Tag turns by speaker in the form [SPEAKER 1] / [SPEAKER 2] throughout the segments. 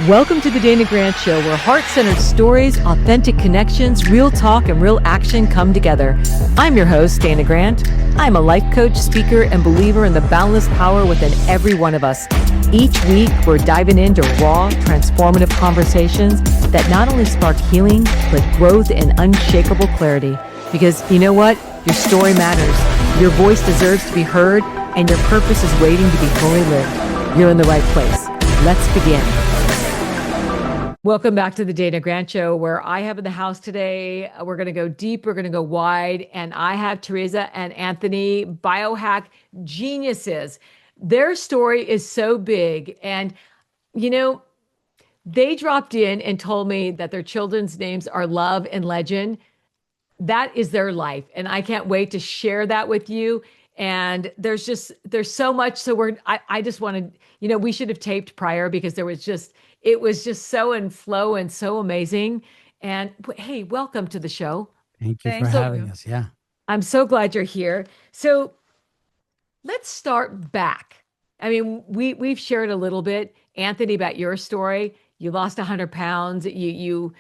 [SPEAKER 1] Welcome to the Dana Grant Show, where heart-centered stories, authentic connections, real talk, and real action come together. I'm your host, Dana Grant. I'm a life coach, speaker, and believer in the boundless power within every one of us. Each week, we're diving into raw, transformative conversations that not only spark healing, but growth and unshakable clarity. Because you know what? Your story matters. Your voice deserves to be heard, and your purpose is waiting to be fully lived. You're in the right place. Let's begin. Welcome back to the Dana Grant Show, where I have in the house today, we're going to go deep, we're going to go wide, and I have TereZa and Anthony, biohack geniuses. Their story is so big, and they dropped in and told me that their children's names are Love and Legend. That is their life, and I can't wait to share that with you. And there's so much. So I just wanted, we should have taped prior because it was just so in flow and so amazing. And hey, welcome to the show.
[SPEAKER 2] Thank you for having us. Yeah.
[SPEAKER 1] I'm so glad you're here. So let's start back. I mean, we've shared a little bit, Anthony, about your story. You lost 100 pounds. You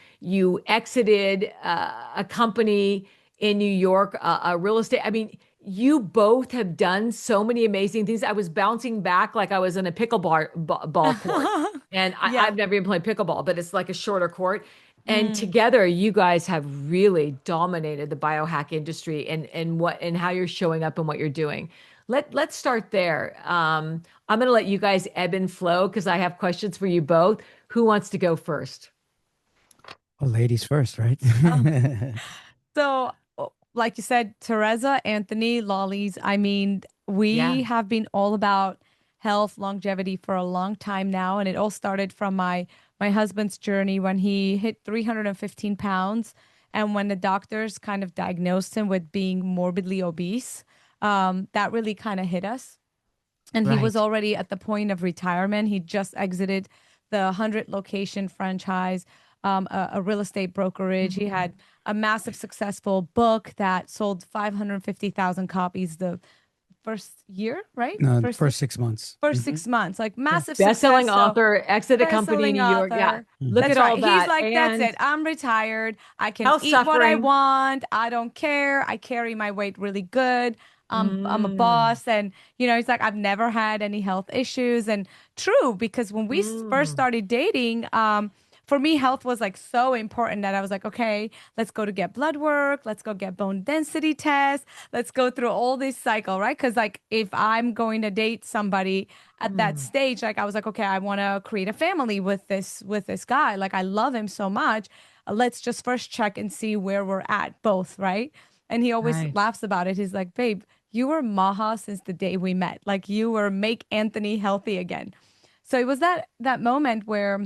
[SPEAKER 1] exited a company in New York, a real estate. I mean, you both have done so many amazing things. I was bouncing back like I was in a pickleball court. And I've never even played pickleball, but it's like a shorter court. And together, you guys have really dominated the biohack industry and how you're showing up and what you're doing. Let's start there. I'm going to let you guys ebb and flow because I have questions for you both. Who wants to go first?
[SPEAKER 2] Well, ladies first, right?
[SPEAKER 3] So, like you said, TereZa, Anthony, Lollies. I mean, we have been all about health, longevity for a long time now. And it all started from my husband's journey when he hit 315 pounds. And when the doctors kind of diagnosed him with being morbidly obese, that really kind of hit us. And he was already at the point of retirement. He just exited the 100 location franchise, a real estate brokerage. He had a massive successful book that sold 550,000 copies the first year, right?
[SPEAKER 2] No, first 6 months.
[SPEAKER 3] First 6 months, like massive
[SPEAKER 1] best-selling
[SPEAKER 3] success.
[SPEAKER 1] author, exited company in New York. Yeah, look at all that.
[SPEAKER 3] He's like, that's it. I'm retired. I can eat what I want. I don't care. I carry my weight really good. I'm a boss. And, he's like, I've never had any health issues. And true, because when we first started dating, for me, health was like so important that I was like, okay, let's go to get blood work. Let's go get bone density tests. Let's go through all this cycle, right? Because like if I'm going to date somebody at that stage, like I was like, okay, I want to create a family with this guy. Like I love him so much. Let's just first check and see where we're at both, right? And he always laughs about it. He's like, babe, you were Maha since the day we met. Like you were make Anthony healthy again. So it was that moment where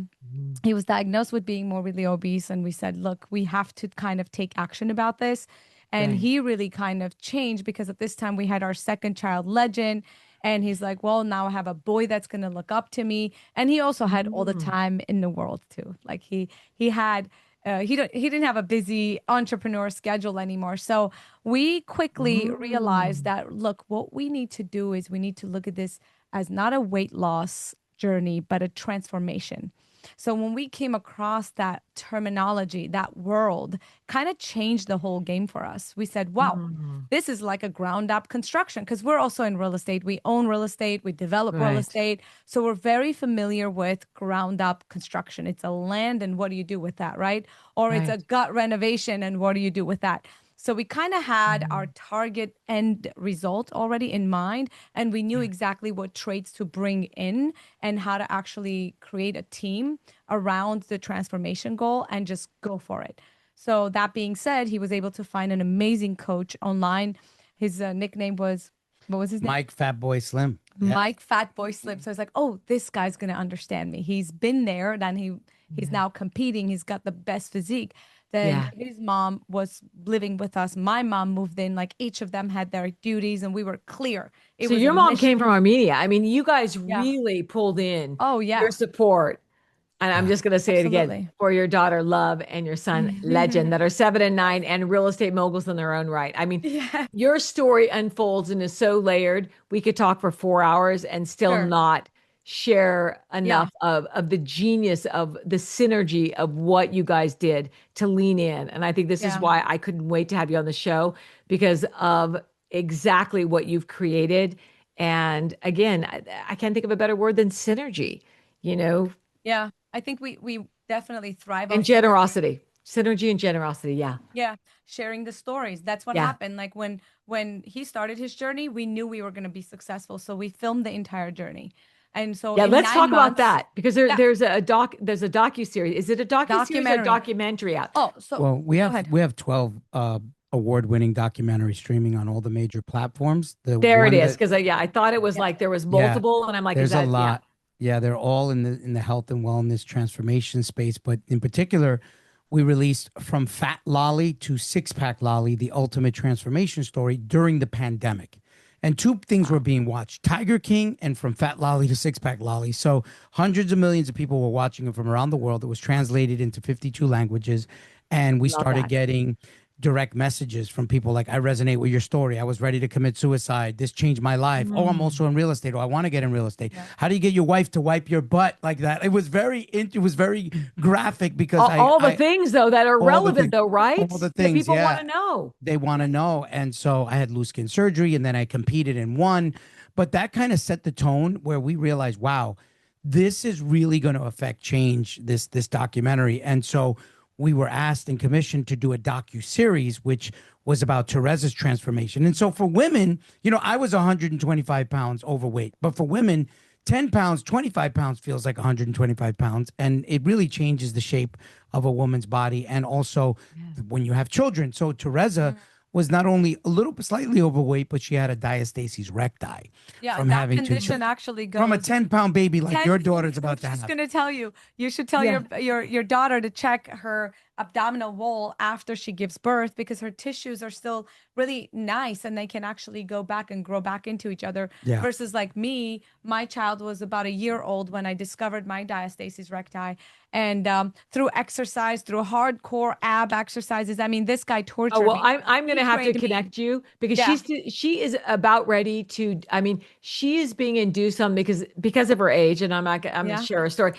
[SPEAKER 3] he was diagnosed with being morbidly obese. And we said, look, we have to kind of take action about this. And he really kind of changed because at this time we had our second child, Legend. And he's like, well, now I have a boy that's going to look up to me. And he also had all the time in the world too. Like he had, he didn't have a busy entrepreneur schedule anymore. So we quickly realized that, look, what we need to do is we need to look at this as not a weight loss journey, but a transformation. So when we came across that terminology, that world kind of changed the whole game for us. We said, wow, this is like a ground up construction because we're also in real estate. We own real estate. We develop real estate. So we're very familiar with ground up construction. It's a land and what do you do with that, right? Or it's a gut renovation and what do you do with that? So we kind of had our target end result already in mind, and we knew exactly what traits to bring in and how to actually create a team around the transformation goal and just go for it. So that being said, he was able to find an amazing coach online. His nickname was, what was his name?
[SPEAKER 2] Mike Fatboy Slim.
[SPEAKER 3] Mike Fatboy Slim. So I was like, oh, this guy's going to understand me. He's been there, then he's now competing. He's got the best physique. Then his mom was living with us. My mom moved in. Like each of them had their duties, and we were clear.
[SPEAKER 1] So your mom came from Armenia. I mean, you guys really pulled in your support. And I'm just going to say it again, for your daughter, Love, and your son, Legend, that are 7 and 9 and real estate moguls in their own right. I mean, your story unfolds and is so layered. We could talk for 4 hours and still not share
[SPEAKER 3] Yeah.
[SPEAKER 1] enough of the genius of the synergy of what you guys did to lean in. And I think this is
[SPEAKER 3] Yeah.
[SPEAKER 1] why I couldn't wait to have you on the show because of exactly what you've created. And again, I can't think of a better word than synergy, you know,
[SPEAKER 3] Yeah. I think we definitely thrive
[SPEAKER 1] and
[SPEAKER 3] off synergy.
[SPEAKER 1] generosity. Synergy and generosity. Yeah.
[SPEAKER 3] Yeah, sharing the stories. That's what
[SPEAKER 1] Yeah.
[SPEAKER 3] happened. Like when he started his journey, we knew we were going to be successful, so we filmed the entire journey. And so
[SPEAKER 1] Yeah,
[SPEAKER 3] in
[SPEAKER 1] let's talk
[SPEAKER 3] nine
[SPEAKER 1] about
[SPEAKER 3] months,
[SPEAKER 1] that because
[SPEAKER 3] yeah,
[SPEAKER 1] there's a docu-series. Is it a docu-series or a
[SPEAKER 3] documentary.
[SPEAKER 1] documentary out?
[SPEAKER 3] Oh, so
[SPEAKER 2] Well, we
[SPEAKER 3] go
[SPEAKER 2] have
[SPEAKER 3] ahead.
[SPEAKER 2] we have 12 award-winning documentaries streaming on all the major platforms. The
[SPEAKER 1] There it
[SPEAKER 2] one
[SPEAKER 1] is.
[SPEAKER 2] that
[SPEAKER 1] Because yeah, I thought it was
[SPEAKER 3] Yeah.
[SPEAKER 1] like there was
[SPEAKER 2] yeah,
[SPEAKER 1] multiple, and I'm like, is
[SPEAKER 2] there's a
[SPEAKER 1] that yeah?
[SPEAKER 2] lot. Yeah, they're all in the health and wellness transformation space, but in particular, we released From Fat Lolly to Six Pack Lolly, the ultimate transformation story during the pandemic. And two things were
[SPEAKER 1] Wow,
[SPEAKER 2] being watched, Tiger King and From Fat Lolly to Six Pack Lolly. So hundreds of millions of people were watching it from around the world. It was translated into 52 languages. And we
[SPEAKER 1] love
[SPEAKER 2] started
[SPEAKER 1] that.
[SPEAKER 2] getting direct messages from people like, I resonate with your story. I was ready to commit suicide. This changed my life. Oh, I'm
[SPEAKER 1] Mm.
[SPEAKER 2] also in real estate. Oh, I want to get in real estate.
[SPEAKER 3] Yeah.
[SPEAKER 2] How do you get your wife to wipe your butt like that? It was very graphic because
[SPEAKER 1] All the things though that are
[SPEAKER 2] all the
[SPEAKER 1] relevant
[SPEAKER 2] things,
[SPEAKER 1] though, right?
[SPEAKER 2] all the
[SPEAKER 1] That
[SPEAKER 2] things.
[SPEAKER 1] people want
[SPEAKER 2] Yeah.
[SPEAKER 1] to know.
[SPEAKER 2] They want to know. And so I had loose skin surgery and then I competed and won. But that kind of set the tone where we realized, wow, this is really going to affect change, this documentary. And so we were asked and commissioned to do a docu-series, which was about TereZa's transformation. And so for women, I was 125 pounds overweight, but for women, 10 pounds, 25 pounds feels like 125 pounds. And it really changes the shape of a woman's body. And also
[SPEAKER 1] Yeah.
[SPEAKER 2] when you have children. So TereZa
[SPEAKER 3] Mm.
[SPEAKER 2] was not only a little bit slightly overweight, but she had a diastasis recti
[SPEAKER 3] Yeah,
[SPEAKER 2] from
[SPEAKER 3] that
[SPEAKER 2] having
[SPEAKER 3] condition actually
[SPEAKER 2] from a
[SPEAKER 3] goes
[SPEAKER 2] 10-pound baby like
[SPEAKER 3] 10.
[SPEAKER 2] your daughter's
[SPEAKER 3] I
[SPEAKER 2] about
[SPEAKER 3] was
[SPEAKER 2] to
[SPEAKER 3] just
[SPEAKER 2] have.
[SPEAKER 3] gonna tell you, you should tell
[SPEAKER 1] Yeah.
[SPEAKER 3] your daughter to check her abdominal wall after she gives birth because her tissues are still really nice and they can actually go back and grow back into each other.
[SPEAKER 2] Yeah.
[SPEAKER 3] Versus like me, my child was about a year old when I discovered my diastasis recti, and through exercise, through hardcore ab exercises. I mean, this guy
[SPEAKER 1] Oh
[SPEAKER 3] tortured
[SPEAKER 1] well,
[SPEAKER 3] me.
[SPEAKER 1] I'm
[SPEAKER 3] He
[SPEAKER 1] gonna have to
[SPEAKER 3] trained me.
[SPEAKER 1] connect you because
[SPEAKER 3] Yeah,
[SPEAKER 1] she is about ready to. I mean, she is being induced on because of her age, and I'm gonna
[SPEAKER 3] yeah.
[SPEAKER 1] share a story.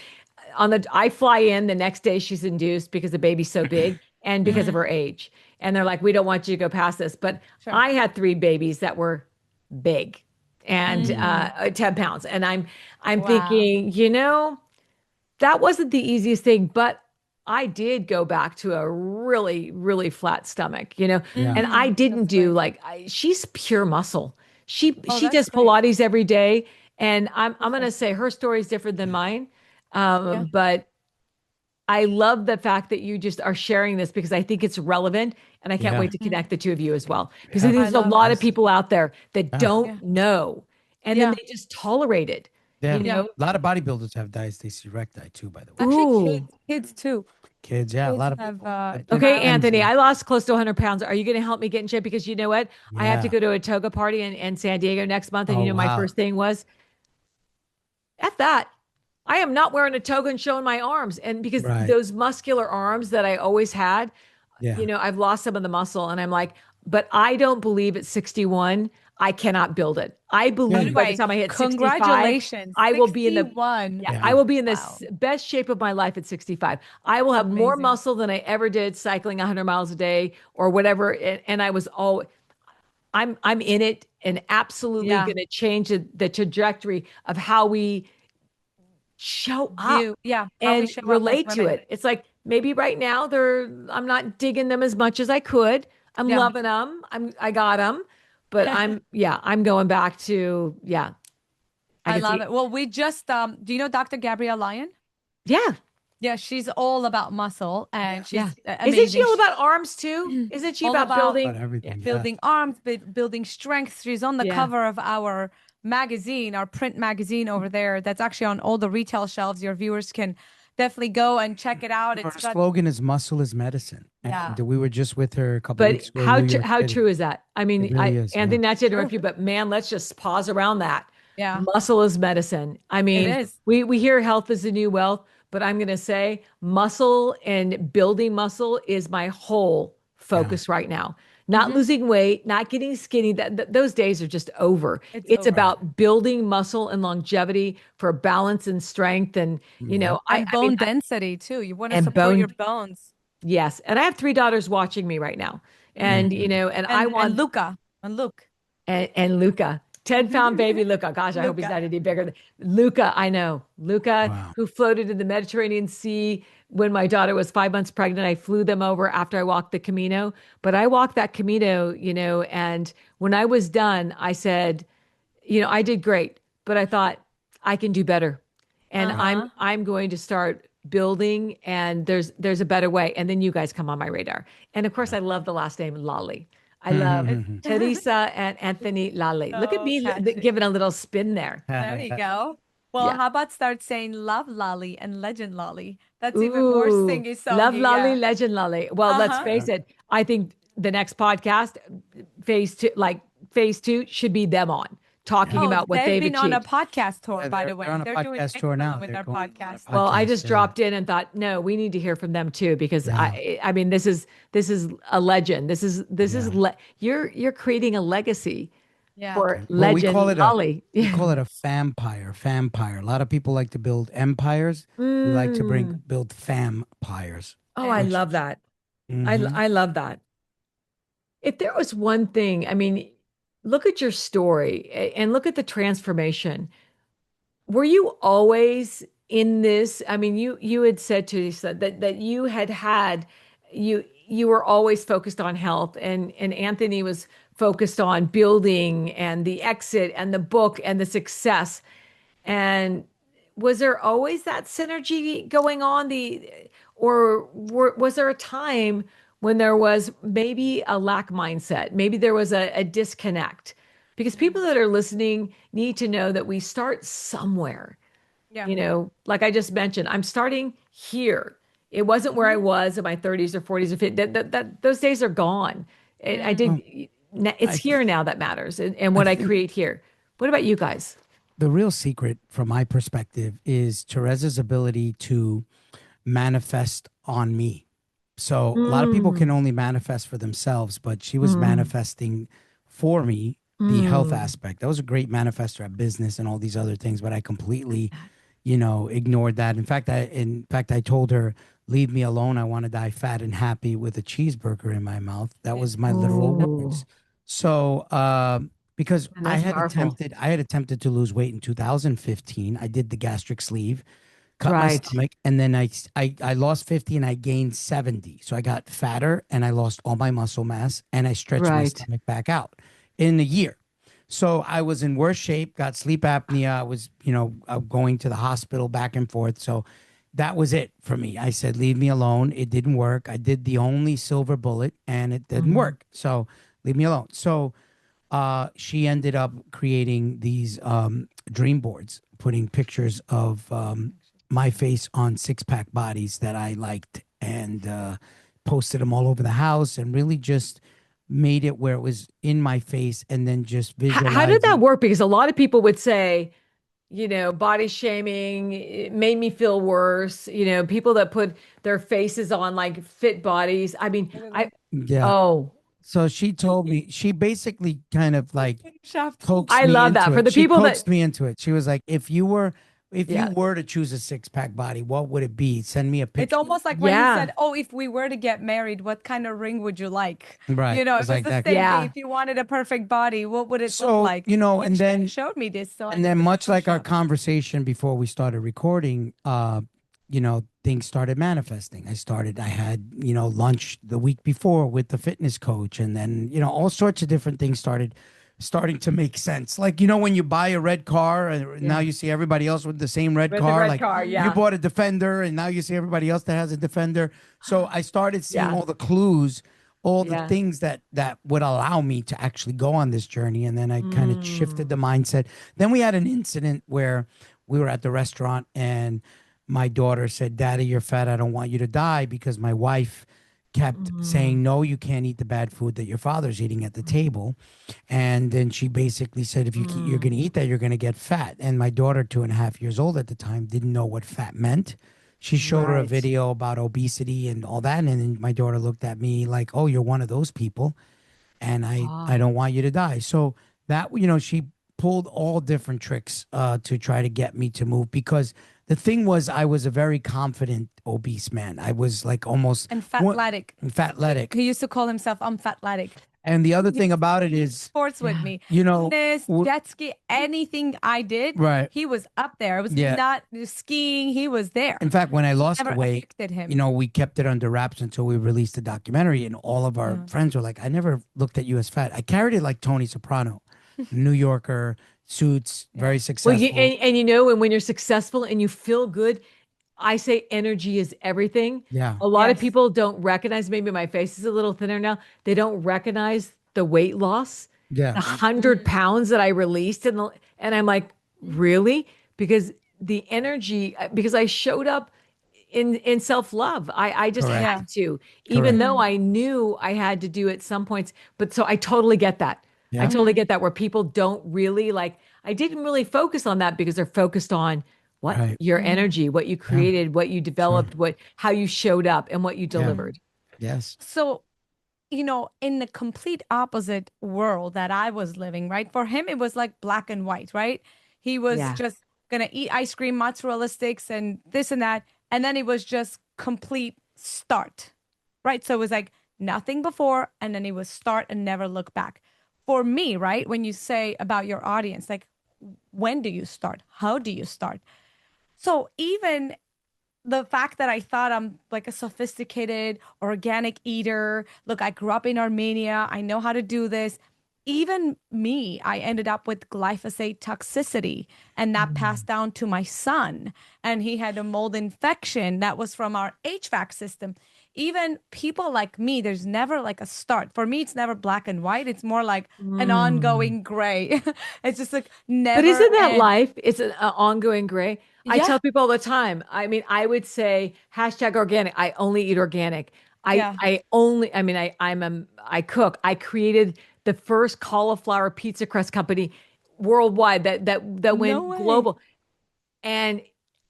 [SPEAKER 1] I fly in the next day she's induced because the baby's so big and because of
[SPEAKER 3] Hmm.
[SPEAKER 1] her age, and they're like, we don't want you to go past this. But
[SPEAKER 3] Sure.
[SPEAKER 1] I had three babies that were big and
[SPEAKER 3] Mm.
[SPEAKER 1] 10 pounds, and I'm
[SPEAKER 3] Wow.
[SPEAKER 1] thinking, that wasn't the easiest thing, but I did go back to a really, really flat stomach,
[SPEAKER 2] Yeah.
[SPEAKER 1] and I didn't
[SPEAKER 3] That's
[SPEAKER 1] do
[SPEAKER 3] great.
[SPEAKER 1] like she's pure muscle.
[SPEAKER 3] Oh,
[SPEAKER 1] She
[SPEAKER 3] that's
[SPEAKER 1] does
[SPEAKER 3] great.
[SPEAKER 1] Pilates every day, and I'm gonna
[SPEAKER 3] Perfect.
[SPEAKER 1] say her story is different than mine.
[SPEAKER 3] Yeah.
[SPEAKER 1] But I love the fact that you just are sharing this because I think it's relevant, and I can't
[SPEAKER 2] Yeah.
[SPEAKER 1] wait to
[SPEAKER 3] Mhm.
[SPEAKER 1] connect the two of you as well because I
[SPEAKER 2] Yeah.
[SPEAKER 1] think
[SPEAKER 3] I
[SPEAKER 1] there's a
[SPEAKER 3] love
[SPEAKER 1] lot
[SPEAKER 3] it.
[SPEAKER 1] of people out there that
[SPEAKER 2] Yeah.
[SPEAKER 1] don't
[SPEAKER 3] Yeah.
[SPEAKER 1] know, and then
[SPEAKER 3] Yeah.
[SPEAKER 1] they just tolerate it,
[SPEAKER 2] Yeah.
[SPEAKER 1] you
[SPEAKER 3] Yeah.
[SPEAKER 1] know.
[SPEAKER 2] A lot of bodybuilders have diastasis recti too, by the way.
[SPEAKER 3] Actually,
[SPEAKER 1] Ooh.
[SPEAKER 3] kids too.
[SPEAKER 2] Kids, yeah, a
[SPEAKER 3] Kids
[SPEAKER 2] lot of
[SPEAKER 3] have
[SPEAKER 2] people. It
[SPEAKER 1] Okay,
[SPEAKER 2] depends.
[SPEAKER 1] Anthony,
[SPEAKER 2] Yeah.
[SPEAKER 1] I lost close to 100 pounds. Are you going to help me get in shape? Because you know what? I have to
[SPEAKER 2] Yeah.
[SPEAKER 1] go to a toga party in San Diego next month. And
[SPEAKER 2] Oh,
[SPEAKER 1] my
[SPEAKER 2] wow.
[SPEAKER 1] first thing was, F that. I am not wearing a toga and showing my arms. And because
[SPEAKER 2] Right.
[SPEAKER 1] those muscular arms that I always had,
[SPEAKER 2] Yeah.
[SPEAKER 1] I've lost some of the muscle. And I'm like, but I don't believe at 61, I cannot build it. I
[SPEAKER 3] By
[SPEAKER 2] Yeah.
[SPEAKER 3] the
[SPEAKER 1] believe by the
[SPEAKER 3] way,
[SPEAKER 1] time I hit 65,
[SPEAKER 3] congratulations.
[SPEAKER 1] I will be in the
[SPEAKER 3] 61.
[SPEAKER 1] yeah, I
[SPEAKER 2] Yeah.
[SPEAKER 1] will be in the
[SPEAKER 3] Wow.
[SPEAKER 1] best shape of my life at 65. I will have more
[SPEAKER 3] Amazing.
[SPEAKER 1] muscle than I ever did cycling 100 miles a day or whatever. And I was all I'm in it and absolutely
[SPEAKER 3] Yeah.
[SPEAKER 1] going to change the trajectory of how we show up
[SPEAKER 3] Yeah. How we
[SPEAKER 1] and
[SPEAKER 3] show up as
[SPEAKER 1] relate to
[SPEAKER 3] women.
[SPEAKER 1] it. It's like maybe right now I'm not digging them as much as I could. I'm
[SPEAKER 3] Yeah.
[SPEAKER 1] loving them. I got them, but I'm going back to, yeah, I
[SPEAKER 3] I
[SPEAKER 1] can
[SPEAKER 3] love
[SPEAKER 1] see.
[SPEAKER 3] it. Well, we just do you know Dr. Gabrielle Lyon?
[SPEAKER 1] Yeah.
[SPEAKER 3] Yeah, she's all about muscle and
[SPEAKER 1] Yeah.
[SPEAKER 3] she's
[SPEAKER 1] Isn't she
[SPEAKER 3] amazing.
[SPEAKER 1] all about arms too? Isn't she
[SPEAKER 3] All
[SPEAKER 1] about
[SPEAKER 3] about
[SPEAKER 2] About
[SPEAKER 1] building? Yeah.
[SPEAKER 2] everything. Yeah.
[SPEAKER 3] building arms, building strength. She's on the
[SPEAKER 1] Yeah.
[SPEAKER 3] cover of our magazine, our print magazine over there. That's actually on all the retail shelves. Your viewers can definitely go and check it out.
[SPEAKER 2] Her
[SPEAKER 3] It's got,
[SPEAKER 2] slogan is "Muscle is medicine,"
[SPEAKER 3] yeah.
[SPEAKER 2] and we were just with her a couple
[SPEAKER 1] But
[SPEAKER 2] weeks ago in New York
[SPEAKER 1] how
[SPEAKER 2] City.
[SPEAKER 1] true is that? I
[SPEAKER 2] It
[SPEAKER 1] mean,
[SPEAKER 2] really is. Yeah.
[SPEAKER 1] Anthony, not
[SPEAKER 3] It's
[SPEAKER 1] to interrupt
[SPEAKER 3] true.
[SPEAKER 1] you, but man, let's just pause around that.
[SPEAKER 3] Yeah,
[SPEAKER 1] Muscle is medicine. I
[SPEAKER 3] it
[SPEAKER 1] mean,
[SPEAKER 3] is.
[SPEAKER 1] we hear health is the new wealth, but I'm going to say muscle and building muscle is my whole
[SPEAKER 2] Yeah.
[SPEAKER 1] focus right now. not losing weight, not getting skinny. Those days are just over.
[SPEAKER 3] It's
[SPEAKER 1] It's
[SPEAKER 3] over.
[SPEAKER 1] about building muscle and longevity for balance and strength. And,
[SPEAKER 2] Yep.
[SPEAKER 3] And bone density too. You want to
[SPEAKER 1] and
[SPEAKER 3] support
[SPEAKER 1] bone.
[SPEAKER 3] your bones.
[SPEAKER 1] Yes. And I have three daughters watching me right now. And,
[SPEAKER 2] Mhm.
[SPEAKER 1] and I
[SPEAKER 3] And
[SPEAKER 1] want,
[SPEAKER 3] Luca. And Luke.
[SPEAKER 1] and Luca, 10-pound baby Luca. Gosh, I hope he's
[SPEAKER 3] Luca.
[SPEAKER 1] not any bigger. Luca, I know. Luca,
[SPEAKER 2] Wow.
[SPEAKER 1] who floated in the Mediterranean Sea when my daughter was 5 months pregnant. I flew them over after I walked the Camino. But I walked that Camino, and when I was done, I said, I did great, but I thought I can do better. And
[SPEAKER 3] Uh-huh.
[SPEAKER 1] I'm going to start building, and there's a better way. And then you guys come on my radar. And of course, I love the last name Lolli. I love
[SPEAKER 3] It's
[SPEAKER 1] TereZa and Anthony Lolli. Look at
[SPEAKER 3] so
[SPEAKER 1] me
[SPEAKER 3] catchy.
[SPEAKER 1] giving a little spin there.
[SPEAKER 3] There you go. Well,
[SPEAKER 1] Yeah.
[SPEAKER 3] how about start saying love Lolly and legend Lolly? That's even more
[SPEAKER 1] Ooh,
[SPEAKER 3] singy
[SPEAKER 1] love
[SPEAKER 3] songy.
[SPEAKER 1] Lolly,
[SPEAKER 3] Yeah.
[SPEAKER 1] legend Lolly. Well, let's
[SPEAKER 3] Uh-huh.
[SPEAKER 1] face it. I think the next podcast, phase two, should be them on talking
[SPEAKER 3] Oh,
[SPEAKER 1] about what
[SPEAKER 3] they've
[SPEAKER 1] they've
[SPEAKER 3] been on a
[SPEAKER 1] achieved.
[SPEAKER 3] podcast tour,
[SPEAKER 2] Yeah,
[SPEAKER 3] by
[SPEAKER 2] they're,
[SPEAKER 3] the way.
[SPEAKER 2] they're on a
[SPEAKER 3] They're doing
[SPEAKER 2] podcast tour now.
[SPEAKER 3] excellent with
[SPEAKER 2] They're
[SPEAKER 3] their
[SPEAKER 2] going on a
[SPEAKER 3] podcast.
[SPEAKER 1] Well, I
[SPEAKER 2] podcast.
[SPEAKER 1] just dropped in and thought, no, we need to hear from them too because
[SPEAKER 2] Yeah.
[SPEAKER 1] I mean, this is a legend.
[SPEAKER 2] Yeah.
[SPEAKER 1] You're creating a legacy
[SPEAKER 3] Yeah.
[SPEAKER 1] for
[SPEAKER 2] Well, we call
[SPEAKER 1] legend
[SPEAKER 2] it a
[SPEAKER 1] Lolly.
[SPEAKER 2] we call it a vampire. Vampire. A lot of people like to build empires. We like to
[SPEAKER 1] Mm.
[SPEAKER 2] build vampires.
[SPEAKER 1] Oh, I
[SPEAKER 3] And
[SPEAKER 1] love that.
[SPEAKER 2] Mhm.
[SPEAKER 1] I love that. If there was one thing, I mean, look at your story and look at the transformation. Were you always in this? I mean, you had said to Lisa that you were always focused on health, and Anthony was focused on building and the exit and the book and the success. And was there always that synergy going on? Was there a time when there was maybe a lack mindset? Maybe there was a disconnect? Because people that are listening need to know that we start somewhere.
[SPEAKER 3] yeah.
[SPEAKER 1] Like I just mentioned, I'm starting here. It wasn't where I was in my 30s or 40s or 50s. Those days are gone. I
[SPEAKER 3] Mm.
[SPEAKER 2] Well,
[SPEAKER 1] did. It's
[SPEAKER 2] I
[SPEAKER 1] here now that matters, and
[SPEAKER 2] I
[SPEAKER 1] what I
[SPEAKER 2] think
[SPEAKER 1] create here. What about you guys?
[SPEAKER 2] the real secret, from my perspective, is TereZa's ability to manifest on me. So a lot of people can
[SPEAKER 1] Mm,
[SPEAKER 2] only manifest for themselves, but she was
[SPEAKER 1] mm,
[SPEAKER 2] manifesting for me the health
[SPEAKER 1] mm.
[SPEAKER 2] aspect. I was a great manifester at business and all these other things, but I completely, ignored that. In fact, I told her, "Leave me alone. I want to die fat and happy with a cheeseburger in my mouth." That was my literal
[SPEAKER 1] Oh,
[SPEAKER 2] words. So, because
[SPEAKER 1] and
[SPEAKER 2] I
[SPEAKER 1] that's
[SPEAKER 2] had
[SPEAKER 1] powerful.
[SPEAKER 2] attempted, I had attempted to lose weight in 2015. I did the gastric sleeve, cut my
[SPEAKER 1] Right,
[SPEAKER 2] stomach, and then I lost 50 and I gained 70. So I got fatter and I lost all my muscle mass and I stretched my
[SPEAKER 1] right.
[SPEAKER 2] stomach back out in a year. So I was in worse shape, got sleep apnea. I was, going to the hospital back and forth. So that was it for me. I said, leave me alone. It didn't work. I did the only silver bullet and it didn't
[SPEAKER 1] Mhm.
[SPEAKER 2] work. So leave me alone. So she ended up creating these dream boards, putting pictures of my face on six-pack bodies that I liked and posted them all over the house and really just made it where it was in my face and then just
[SPEAKER 1] How did that
[SPEAKER 2] visualizing.
[SPEAKER 1] work? Because a lot of people would say, body shaming it made me feel worse. People that put their faces on like fit bodies. I mean,
[SPEAKER 2] Yeah.
[SPEAKER 1] oh,
[SPEAKER 2] So she told me, she basically kind of like
[SPEAKER 3] Shaft.
[SPEAKER 2] coaxed
[SPEAKER 1] I
[SPEAKER 2] me
[SPEAKER 1] love
[SPEAKER 2] into
[SPEAKER 1] that for
[SPEAKER 2] it.
[SPEAKER 1] the
[SPEAKER 2] She
[SPEAKER 1] people that,
[SPEAKER 2] coaxed me into it. She was like, if you
[SPEAKER 1] yeah,
[SPEAKER 2] were to choose a six-pack body, what would it be? Send me a
[SPEAKER 3] It's
[SPEAKER 2] picture.
[SPEAKER 3] almost like when you
[SPEAKER 1] yeah,
[SPEAKER 3] said, "Oh, if we were to get married, what kind of ring would you like?"
[SPEAKER 2] Right. I
[SPEAKER 3] It
[SPEAKER 2] was
[SPEAKER 3] was
[SPEAKER 2] like
[SPEAKER 3] the
[SPEAKER 2] that.
[SPEAKER 3] same thing.
[SPEAKER 1] yeah.
[SPEAKER 3] If you wanted a perfect body, what would it look
[SPEAKER 2] So,
[SPEAKER 3] like? And
[SPEAKER 2] and
[SPEAKER 3] she
[SPEAKER 2] then
[SPEAKER 3] showed me this, so I
[SPEAKER 2] and then
[SPEAKER 3] needed to
[SPEAKER 2] much like
[SPEAKER 3] brush
[SPEAKER 2] our
[SPEAKER 3] up.
[SPEAKER 2] conversation before we started recording, things started manifesting. I had, lunch the week before with the fitness coach, and then, all sorts of different things starting to make sense. Like, when you buy a red car and now
[SPEAKER 1] Yeah.
[SPEAKER 2] you see everybody else with the same red
[SPEAKER 1] With the
[SPEAKER 2] car,
[SPEAKER 1] red
[SPEAKER 2] like
[SPEAKER 1] car.
[SPEAKER 2] you
[SPEAKER 1] Yeah.
[SPEAKER 2] bought a Defender and now you see everybody else that has a Defender. So I started seeing
[SPEAKER 1] Yeah.
[SPEAKER 2] all the clues, all the
[SPEAKER 1] Yeah.
[SPEAKER 2] things that would allow me to actually go on this journey. And then I kind of shifted
[SPEAKER 1] Mm,
[SPEAKER 2] the mindset. Then we had an incident where we were at the restaurant and my daughter said, "Daddy, you're fat. I don't want you to die," because my wife kept
[SPEAKER 1] mm,
[SPEAKER 2] saying, "No, you can't eat the bad food that your father's eating at the table." And then she basically said, "If you're going
[SPEAKER 1] mm.
[SPEAKER 2] to eat that, you're going to get fat." And my daughter, 2.5 years old at the time, didn't know what fat meant. She showed her a
[SPEAKER 1] Right.
[SPEAKER 2] video about obesity and all that. And then my daughter looked at me like, "Oh, you're one of those people." and I
[SPEAKER 1] Ah.
[SPEAKER 2] don't want you to die. So that, she pulled all different tricks to try to get me to move, because the thing was, I was a very confident obese man. I was like almost
[SPEAKER 3] And
[SPEAKER 2] what
[SPEAKER 3] fatlatic.
[SPEAKER 2] fatletic.
[SPEAKER 3] He used to call himself, I'm fatlatic.
[SPEAKER 2] And the other thing about it is,
[SPEAKER 3] Sports with
[SPEAKER 1] Yeah.
[SPEAKER 3] me.
[SPEAKER 2] you know,
[SPEAKER 3] Tennis,
[SPEAKER 2] w-
[SPEAKER 3] jet ski, anything I did,
[SPEAKER 2] right.
[SPEAKER 3] he was up there. It was
[SPEAKER 2] Yeah.
[SPEAKER 3] not skiing, he was there.
[SPEAKER 2] In fact, when I lost the
[SPEAKER 3] Never
[SPEAKER 2] weight,
[SPEAKER 3] affected him.
[SPEAKER 2] we kept it under wraps until we released the documentary, and all of our
[SPEAKER 3] Yeah.
[SPEAKER 2] friends were like, I never looked at you as fat. I carried it like Tony Soprano, New Yorker, suits,
[SPEAKER 3] Yeah.
[SPEAKER 2] very
[SPEAKER 1] Well,
[SPEAKER 2] successful.
[SPEAKER 1] and and when you're successful and you feel good, I say energy is everything.
[SPEAKER 2] Yeah.
[SPEAKER 1] A lot of
[SPEAKER 3] Yes.
[SPEAKER 1] people don't recognize, maybe my face is a little thinner now. They don't recognize the weight loss,
[SPEAKER 2] Yeah.
[SPEAKER 1] the 100
[SPEAKER 3] Mm.
[SPEAKER 1] pounds that I released. And I'm like, really? Because the energy, because I showed up in self-love. I just
[SPEAKER 2] Correct.
[SPEAKER 3] Yeah.
[SPEAKER 1] had to, even
[SPEAKER 2] Correct.
[SPEAKER 1] though
[SPEAKER 3] Mm.
[SPEAKER 1] I knew I had to do it some points. But so I totally get that. I
[SPEAKER 2] Yeah.
[SPEAKER 1] totally
[SPEAKER 3] Mm.
[SPEAKER 1] get that where people don't really like, I didn't really focus on that because they're focused on what
[SPEAKER 2] Right.
[SPEAKER 1] your
[SPEAKER 3] Mm.
[SPEAKER 1] energy, what you
[SPEAKER 2] Yeah.
[SPEAKER 1] created, what you
[SPEAKER 2] Sure.
[SPEAKER 1] developed, how you showed up and what you
[SPEAKER 2] Yeah.
[SPEAKER 3] Mm.
[SPEAKER 1] delivered.
[SPEAKER 2] Yes.
[SPEAKER 3] So, in the complete opposite world that I was living, right? For him, it was like black and white, right? He was
[SPEAKER 1] Yeah.
[SPEAKER 3] just gonna eat ice cream, mozzarella sticks, and this and that. And then it was just complete start, right? So it was like nothing before, and then it was start and never look back. For me, right? When you say about your audience, like, when do you start? How do you start? So even the fact that I thought I'm like a sophisticated organic eater. Look, I grew up in Armenia. I know how to do this. Even me, I ended up with glyphosate toxicity, and that
[SPEAKER 1] Mm.
[SPEAKER 3] passed down to my son. And he had a mold infection that was from our HVAC system. Even people like me, there's never like a start. For me, it's never black and white. It's more like an
[SPEAKER 1] Mm.
[SPEAKER 3] ongoing gray. It's just like
[SPEAKER 1] But
[SPEAKER 3] never
[SPEAKER 1] isn't that
[SPEAKER 3] end.
[SPEAKER 1] life? It's an ongoing gray. I
[SPEAKER 3] Yeah,
[SPEAKER 1] tell people all the time. I mean, I would say hashtag organic. I only eat organic.
[SPEAKER 3] yeah.
[SPEAKER 1] I cook. I created the first cauliflower pizza crust company worldwide that
[SPEAKER 3] No
[SPEAKER 1] went
[SPEAKER 3] way.
[SPEAKER 1] global. And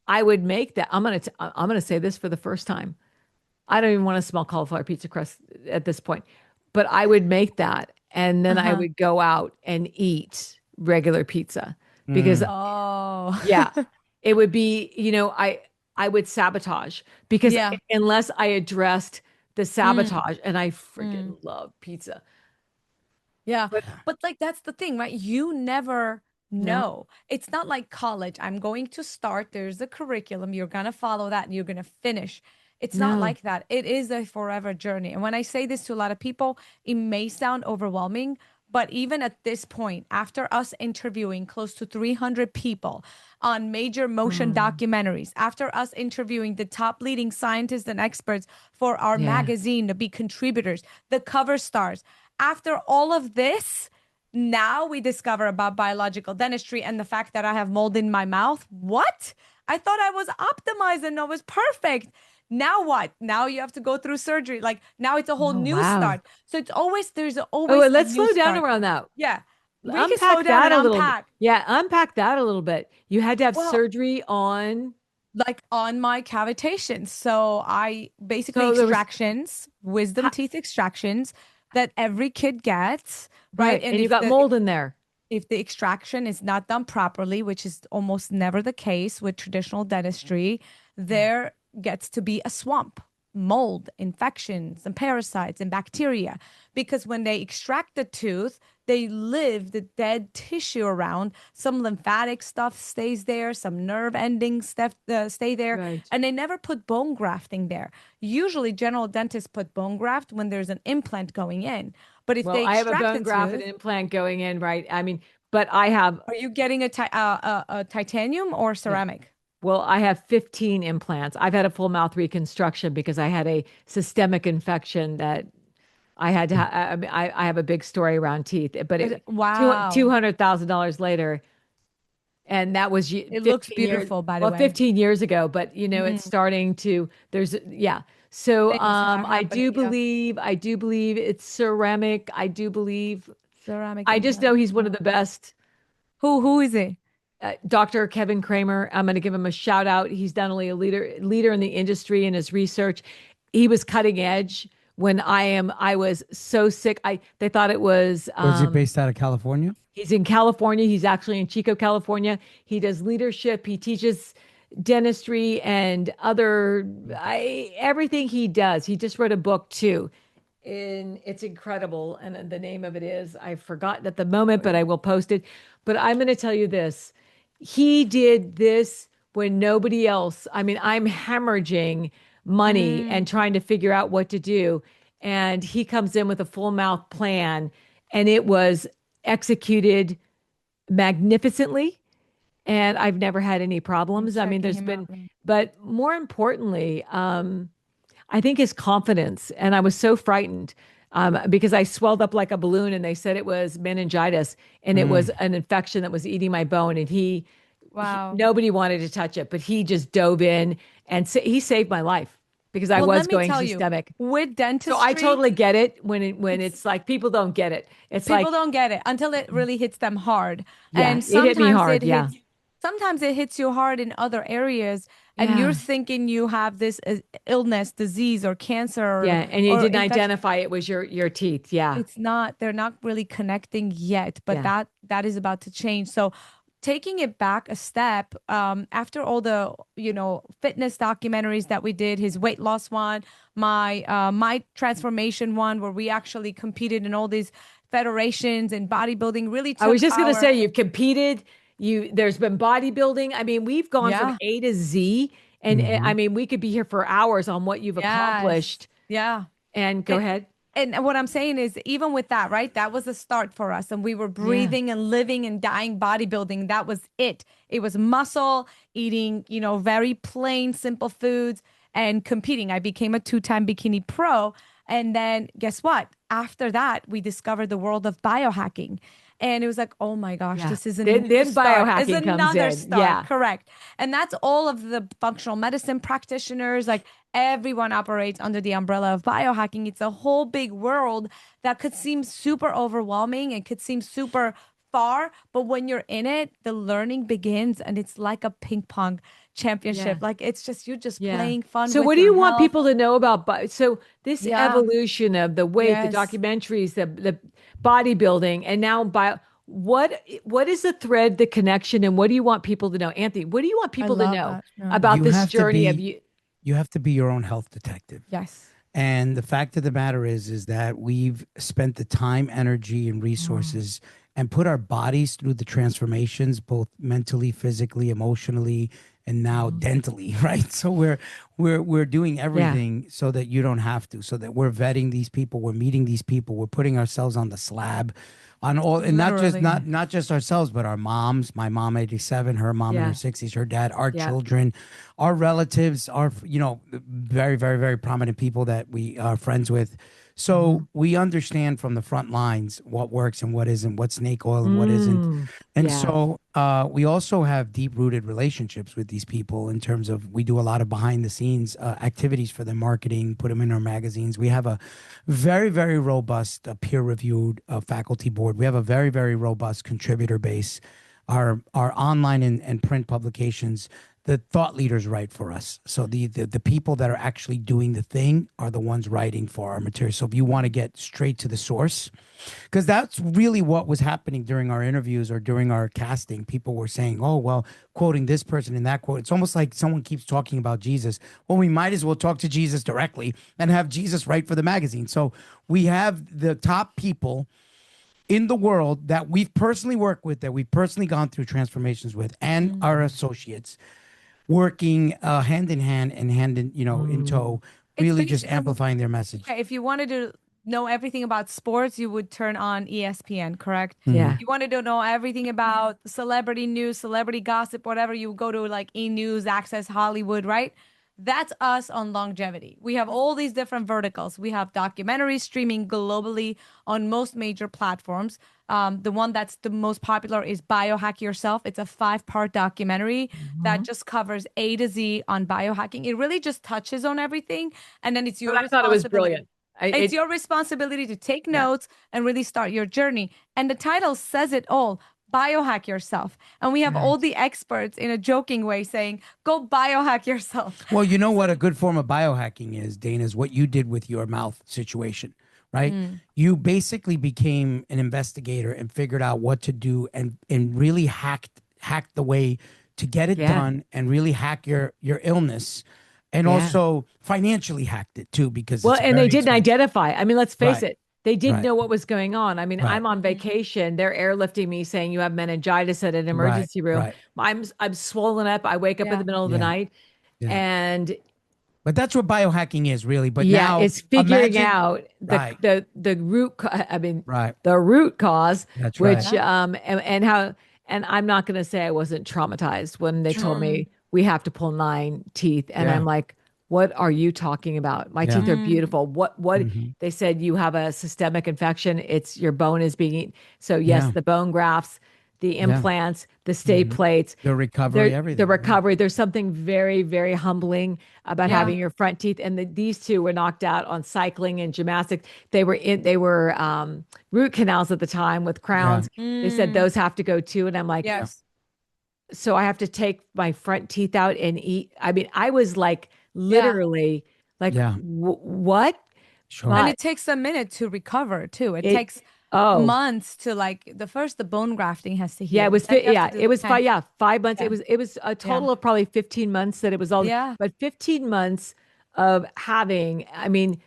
[SPEAKER 1] I would make that. I'm gonna say this for the first time. I don't even want to smell cauliflower pizza crust at this point, but I would make that, and then I
[SPEAKER 3] Uh-huh.
[SPEAKER 1] would go out and eat regular pizza because
[SPEAKER 2] Mm.
[SPEAKER 3] Oh,
[SPEAKER 1] yeah, it would be, I would sabotage because
[SPEAKER 3] yeah.
[SPEAKER 1] unless I addressed the
[SPEAKER 3] Mm,
[SPEAKER 1] sabotage, and I
[SPEAKER 3] mm.
[SPEAKER 1] freaking love pizza.
[SPEAKER 3] Yeah.
[SPEAKER 1] But
[SPEAKER 3] But like that's the thing, right? You never
[SPEAKER 1] no.
[SPEAKER 3] know. It's not like college. I'm going to start, there's a curriculum, you're gonna follow that and you're gonna finish. It's not
[SPEAKER 1] No.
[SPEAKER 3] like that. It is a forever journey. And when I say this to a lot of people, it may sound overwhelming, but even at this point, after us interviewing close to 300 people on major motion
[SPEAKER 1] Mm,
[SPEAKER 3] documentaries, after us interviewing the top leading scientists and experts for our
[SPEAKER 1] yeah.
[SPEAKER 3] magazine to be contributors, the cover stars, after all of this, now we discover about biological dentistry and the fact that I have mold in my mouth. What? I thought I was optimized and I was perfect. Now what? Now you have to go through surgery. Like now it's a whole
[SPEAKER 1] Oh,
[SPEAKER 3] new
[SPEAKER 1] wow.
[SPEAKER 3] start. So there's
[SPEAKER 1] Oh,
[SPEAKER 3] always
[SPEAKER 1] and
[SPEAKER 3] a
[SPEAKER 1] let's
[SPEAKER 3] new
[SPEAKER 1] slow down
[SPEAKER 3] start.
[SPEAKER 1] around that.
[SPEAKER 3] Yeah. We can slow
[SPEAKER 1] Unpack
[SPEAKER 3] down
[SPEAKER 1] that
[SPEAKER 3] and
[SPEAKER 1] a little bit.
[SPEAKER 3] unpack.
[SPEAKER 1] Yeah, unpack that a little bit. You had to have
[SPEAKER 3] Well,
[SPEAKER 1] surgery on.
[SPEAKER 3] like on my cavitation. So I basically
[SPEAKER 1] So there was,
[SPEAKER 3] extractions, wisdom
[SPEAKER 1] ha-
[SPEAKER 3] teeth extractions that every kid gets, right?
[SPEAKER 1] right,
[SPEAKER 3] And
[SPEAKER 1] and you got mold in there.
[SPEAKER 3] if the extraction is not done properly, which is almost never the case with traditional dentistry,
[SPEAKER 1] Yeah.
[SPEAKER 3] there gets to be a swamp, mold, infections, and parasites and bacteria. Because when they extract the tooth, they live the dead tissue around. Some lymphatic stuff stays there, some nerve endings stuff stay there,
[SPEAKER 1] Right.
[SPEAKER 3] and they never put bone grafting there. Usually, general dentists put bone graft when there's an implant going in. But if
[SPEAKER 1] Well,
[SPEAKER 3] they
[SPEAKER 1] I have a
[SPEAKER 3] extract the
[SPEAKER 1] bone graft and
[SPEAKER 3] tooth,
[SPEAKER 1] implant going in, right? I mean, but I have,
[SPEAKER 3] are you getting a titanium or
[SPEAKER 1] yeah.
[SPEAKER 3] ceramic?
[SPEAKER 1] Well, I have 15 implants. I've had a full mouth reconstruction because I had a systemic infection that I had to I have a big story around teeth, but
[SPEAKER 3] Wow.
[SPEAKER 1] $200,000 later, and that was
[SPEAKER 3] It looks
[SPEAKER 1] 15 years,
[SPEAKER 3] beautiful, by the
[SPEAKER 1] well,
[SPEAKER 3] way.
[SPEAKER 1] 15 years ago, but it's
[SPEAKER 3] Mm.
[SPEAKER 1] starting to, yeah. So
[SPEAKER 3] Things are happening. Yeah.
[SPEAKER 1] I do believe it's ceramic. I do believe,
[SPEAKER 3] Ceramic
[SPEAKER 1] I just know
[SPEAKER 3] implant.
[SPEAKER 1] he's one of the best.
[SPEAKER 3] Who is it?
[SPEAKER 1] Dr. Kevin Kramer. I'm going to give him a shout out. He's not only a leader in the industry in his research, he was cutting edge when I was so sick. They thought it was
[SPEAKER 2] Was it based out of California?
[SPEAKER 1] he's in California. He's actually in Chico, California. He does leadership. He teaches dentistry and everything he does. He just wrote a book too. And it's incredible. And the name of it is, I've forgotten at the moment, but I will post it. But I'm going to tell you this. He did this when nobody else, I mean, I'm hemorrhaging money and trying to figure out what to do. And he comes in with a full mouth plan, and it was executed magnificently. And I've never had any problems. I mean, there's been, but more importantly, I think his confidence. And I was so frightened because I swelled up like a balloon, and they said it was meningitis, and it was an infection that was eating my bone. And nobody wanted to touch it, but he just dove in and he saved my life because I was going systemic.
[SPEAKER 3] With dentistry,
[SPEAKER 1] so I totally get it when it's like people don't get it.
[SPEAKER 3] People don't get it until it really hits them hard.
[SPEAKER 1] Yeah,
[SPEAKER 3] and sometimes
[SPEAKER 1] it hit me hard.
[SPEAKER 3] Sometimes it hits you hard in other areas, and you're thinking you have this illness, disease, or cancer.
[SPEAKER 1] And you didn't identify it was your teeth. Yeah.
[SPEAKER 3] It's not, they're not really connecting yet, but that is about to change. So taking it back a step, after all the, fitness documentaries that we did, his weight loss one, my transformation one, where we actually competed in all these federations and bodybuilding, really took
[SPEAKER 1] I was just going to say, you've competed. There's been bodybuilding. I mean, we've gone from A to Z, and I mean, we could be here for hours on what you've accomplished.
[SPEAKER 3] Yeah.
[SPEAKER 1] And go ahead.
[SPEAKER 3] And what I'm saying is, even with that, right? That was a start for us. And we were breathing and living and dying bodybuilding. That was it. It was muscle, eating, very plain, simple foods, and competing. I became a 2-time bikini pro. And then guess what? After that, we discovered the world of biohacking. And it was like, oh my gosh, this is
[SPEAKER 1] biohacking comes in.
[SPEAKER 3] Start.
[SPEAKER 1] Yeah,
[SPEAKER 3] correct. And that's all of the functional medicine practitioners. Like, everyone operates under the umbrella of biohacking. It's a whole big world that could seem super overwhelming and could seem super far, but when you're in it, the learning begins, and it's like a ping pong championship. Like, it's just you're just playing fun.
[SPEAKER 1] So what do you want people to know about so this evolution of the weight, the documentaries, the bodybuilding, and now what is the thread, the connection, and what do you want people to know? Anthony, what do you want people to know about this journey of you?
[SPEAKER 2] You have to be your own health detective.
[SPEAKER 3] Yes.
[SPEAKER 2] And the fact of the matter is that we've spent the time, energy, and resources and put our bodies through the transformations, both mentally, physically, emotionally, and now dentally, right? So we're doing everything so that you don't have to, so that we're vetting these people, we're meeting these people, we're putting ourselves on the slab. On all, and not just ourselves, but our moms. My mom, 87, her mom in her 60s, her dad, our children, our relatives, our very, very, very prominent people that we are friends with. So we understand from the front lines what works and what isn't, what's snake oil and what isn't. And so we also have deep-rooted relationships with these people in terms of, we do a lot of behind-the-scenes activities for them, marketing, put them in our magazines. We have a very, very robust peer-reviewed faculty board. We have a very, very robust contributor base. Our online and print publications, the thought leaders write for us. So the people that are actually doing the thing are the ones writing for our material. So if you want to get straight to the source, because that's really what was happening during our interviews or during our casting. People were saying, oh, well, quoting this person in that quote. It's almost like someone keeps talking about Jesus. Well, we might as well talk to Jesus directly and have Jesus write for the magazine. So we have the top people in the world that we've personally worked with, that we've personally gone through transformations with, and our associates working hand in hand and in tow, really just amplifying their message.
[SPEAKER 3] If you wanted to know everything about sports, you would turn on ESPN, correct?
[SPEAKER 1] Yeah.
[SPEAKER 3] If you wanted to know everything about celebrity news, celebrity gossip, whatever, you go to like E-News, Access Hollywood, right? That's us on longevity. We have all these different verticals. We have documentaries streaming globally on most major platforms. The one that's the most popular is Biohack Yourself. It's a 5-part documentary that just covers A to Z on biohacking. It really just touches on everything. And then it's your
[SPEAKER 1] I thought it was brilliant.
[SPEAKER 3] It's your responsibility to take notes and really start your journey. And the title says it all. biohack yourself. And we have all the experts in a joking way saying, go biohack yourself.
[SPEAKER 2] Well, you know what a good form of biohacking is, Dana, is what you did with your mouth situation, right? You basically became an investigator and figured out what to do and really hacked the way to get it done and really hack your illness. And also financially hacked it too, because
[SPEAKER 1] well,
[SPEAKER 2] it's
[SPEAKER 1] and
[SPEAKER 2] very
[SPEAKER 1] they didn't
[SPEAKER 2] expensive.
[SPEAKER 1] identify. I mean, let's face
[SPEAKER 2] Right.
[SPEAKER 1] it. They didn't
[SPEAKER 2] Right.
[SPEAKER 1] know what was going on. I mean,
[SPEAKER 2] Right.
[SPEAKER 1] I'm on vacation. They're airlifting me saying you have meningitis at an
[SPEAKER 2] Right.
[SPEAKER 1] emergency room.
[SPEAKER 2] Right.
[SPEAKER 1] I'm swollen up. I wake up in
[SPEAKER 3] Yeah.
[SPEAKER 1] the middle of the
[SPEAKER 2] Yeah.
[SPEAKER 1] night
[SPEAKER 2] Yeah.
[SPEAKER 1] and
[SPEAKER 2] But that's what biohacking is really. But
[SPEAKER 1] yeah,
[SPEAKER 2] now
[SPEAKER 1] it's figuring
[SPEAKER 2] imagine,
[SPEAKER 1] out
[SPEAKER 2] right.
[SPEAKER 1] the root I mean
[SPEAKER 2] Right.
[SPEAKER 1] the root cause,
[SPEAKER 2] That's right.
[SPEAKER 1] which and how and I'm not going to say I wasn't traumatized when they told me we have to pull 9 teeth and
[SPEAKER 2] Yeah.
[SPEAKER 1] I'm like, what are you talking about? My
[SPEAKER 2] Yeah.
[SPEAKER 1] teeth are beautiful. What
[SPEAKER 2] Mhm.
[SPEAKER 1] they said you have a systemic infection. It's your bone is being eaten. So yes,
[SPEAKER 2] Yeah.
[SPEAKER 1] the bone grafts, the
[SPEAKER 2] Yeah.
[SPEAKER 1] implants, the stay plates,
[SPEAKER 2] The recovery, everything.
[SPEAKER 1] the recovery. There's something very, very humbling about
[SPEAKER 3] Yeah.
[SPEAKER 1] having your front teeth. And these two were knocked out on cycling and gymnastics. They were root canals at the time with
[SPEAKER 2] Yeah.
[SPEAKER 1] crowns. They said those have to go too. And I'm like,
[SPEAKER 3] Yes.
[SPEAKER 1] so I have to take my front teeth out and eat. I mean, I was like
[SPEAKER 3] Yeah.
[SPEAKER 1] literally like,
[SPEAKER 2] Yeah.
[SPEAKER 1] What?
[SPEAKER 2] Sure.
[SPEAKER 3] And
[SPEAKER 1] But
[SPEAKER 3] it takes a minute to recover too. It
[SPEAKER 1] it,
[SPEAKER 3] takes
[SPEAKER 1] oh,
[SPEAKER 3] months to like the bone grafting has to
[SPEAKER 1] yeah, it
[SPEAKER 3] heal.
[SPEAKER 1] was
[SPEAKER 3] Then you have to
[SPEAKER 1] yeah,
[SPEAKER 3] do
[SPEAKER 1] it
[SPEAKER 3] the
[SPEAKER 1] was
[SPEAKER 3] pen.
[SPEAKER 1] 5 months.
[SPEAKER 3] Yeah.
[SPEAKER 1] It was a
[SPEAKER 3] Yeah.
[SPEAKER 1] total of probably 15 months that it was all,
[SPEAKER 3] Yeah.
[SPEAKER 1] but 15 months of having, I mean,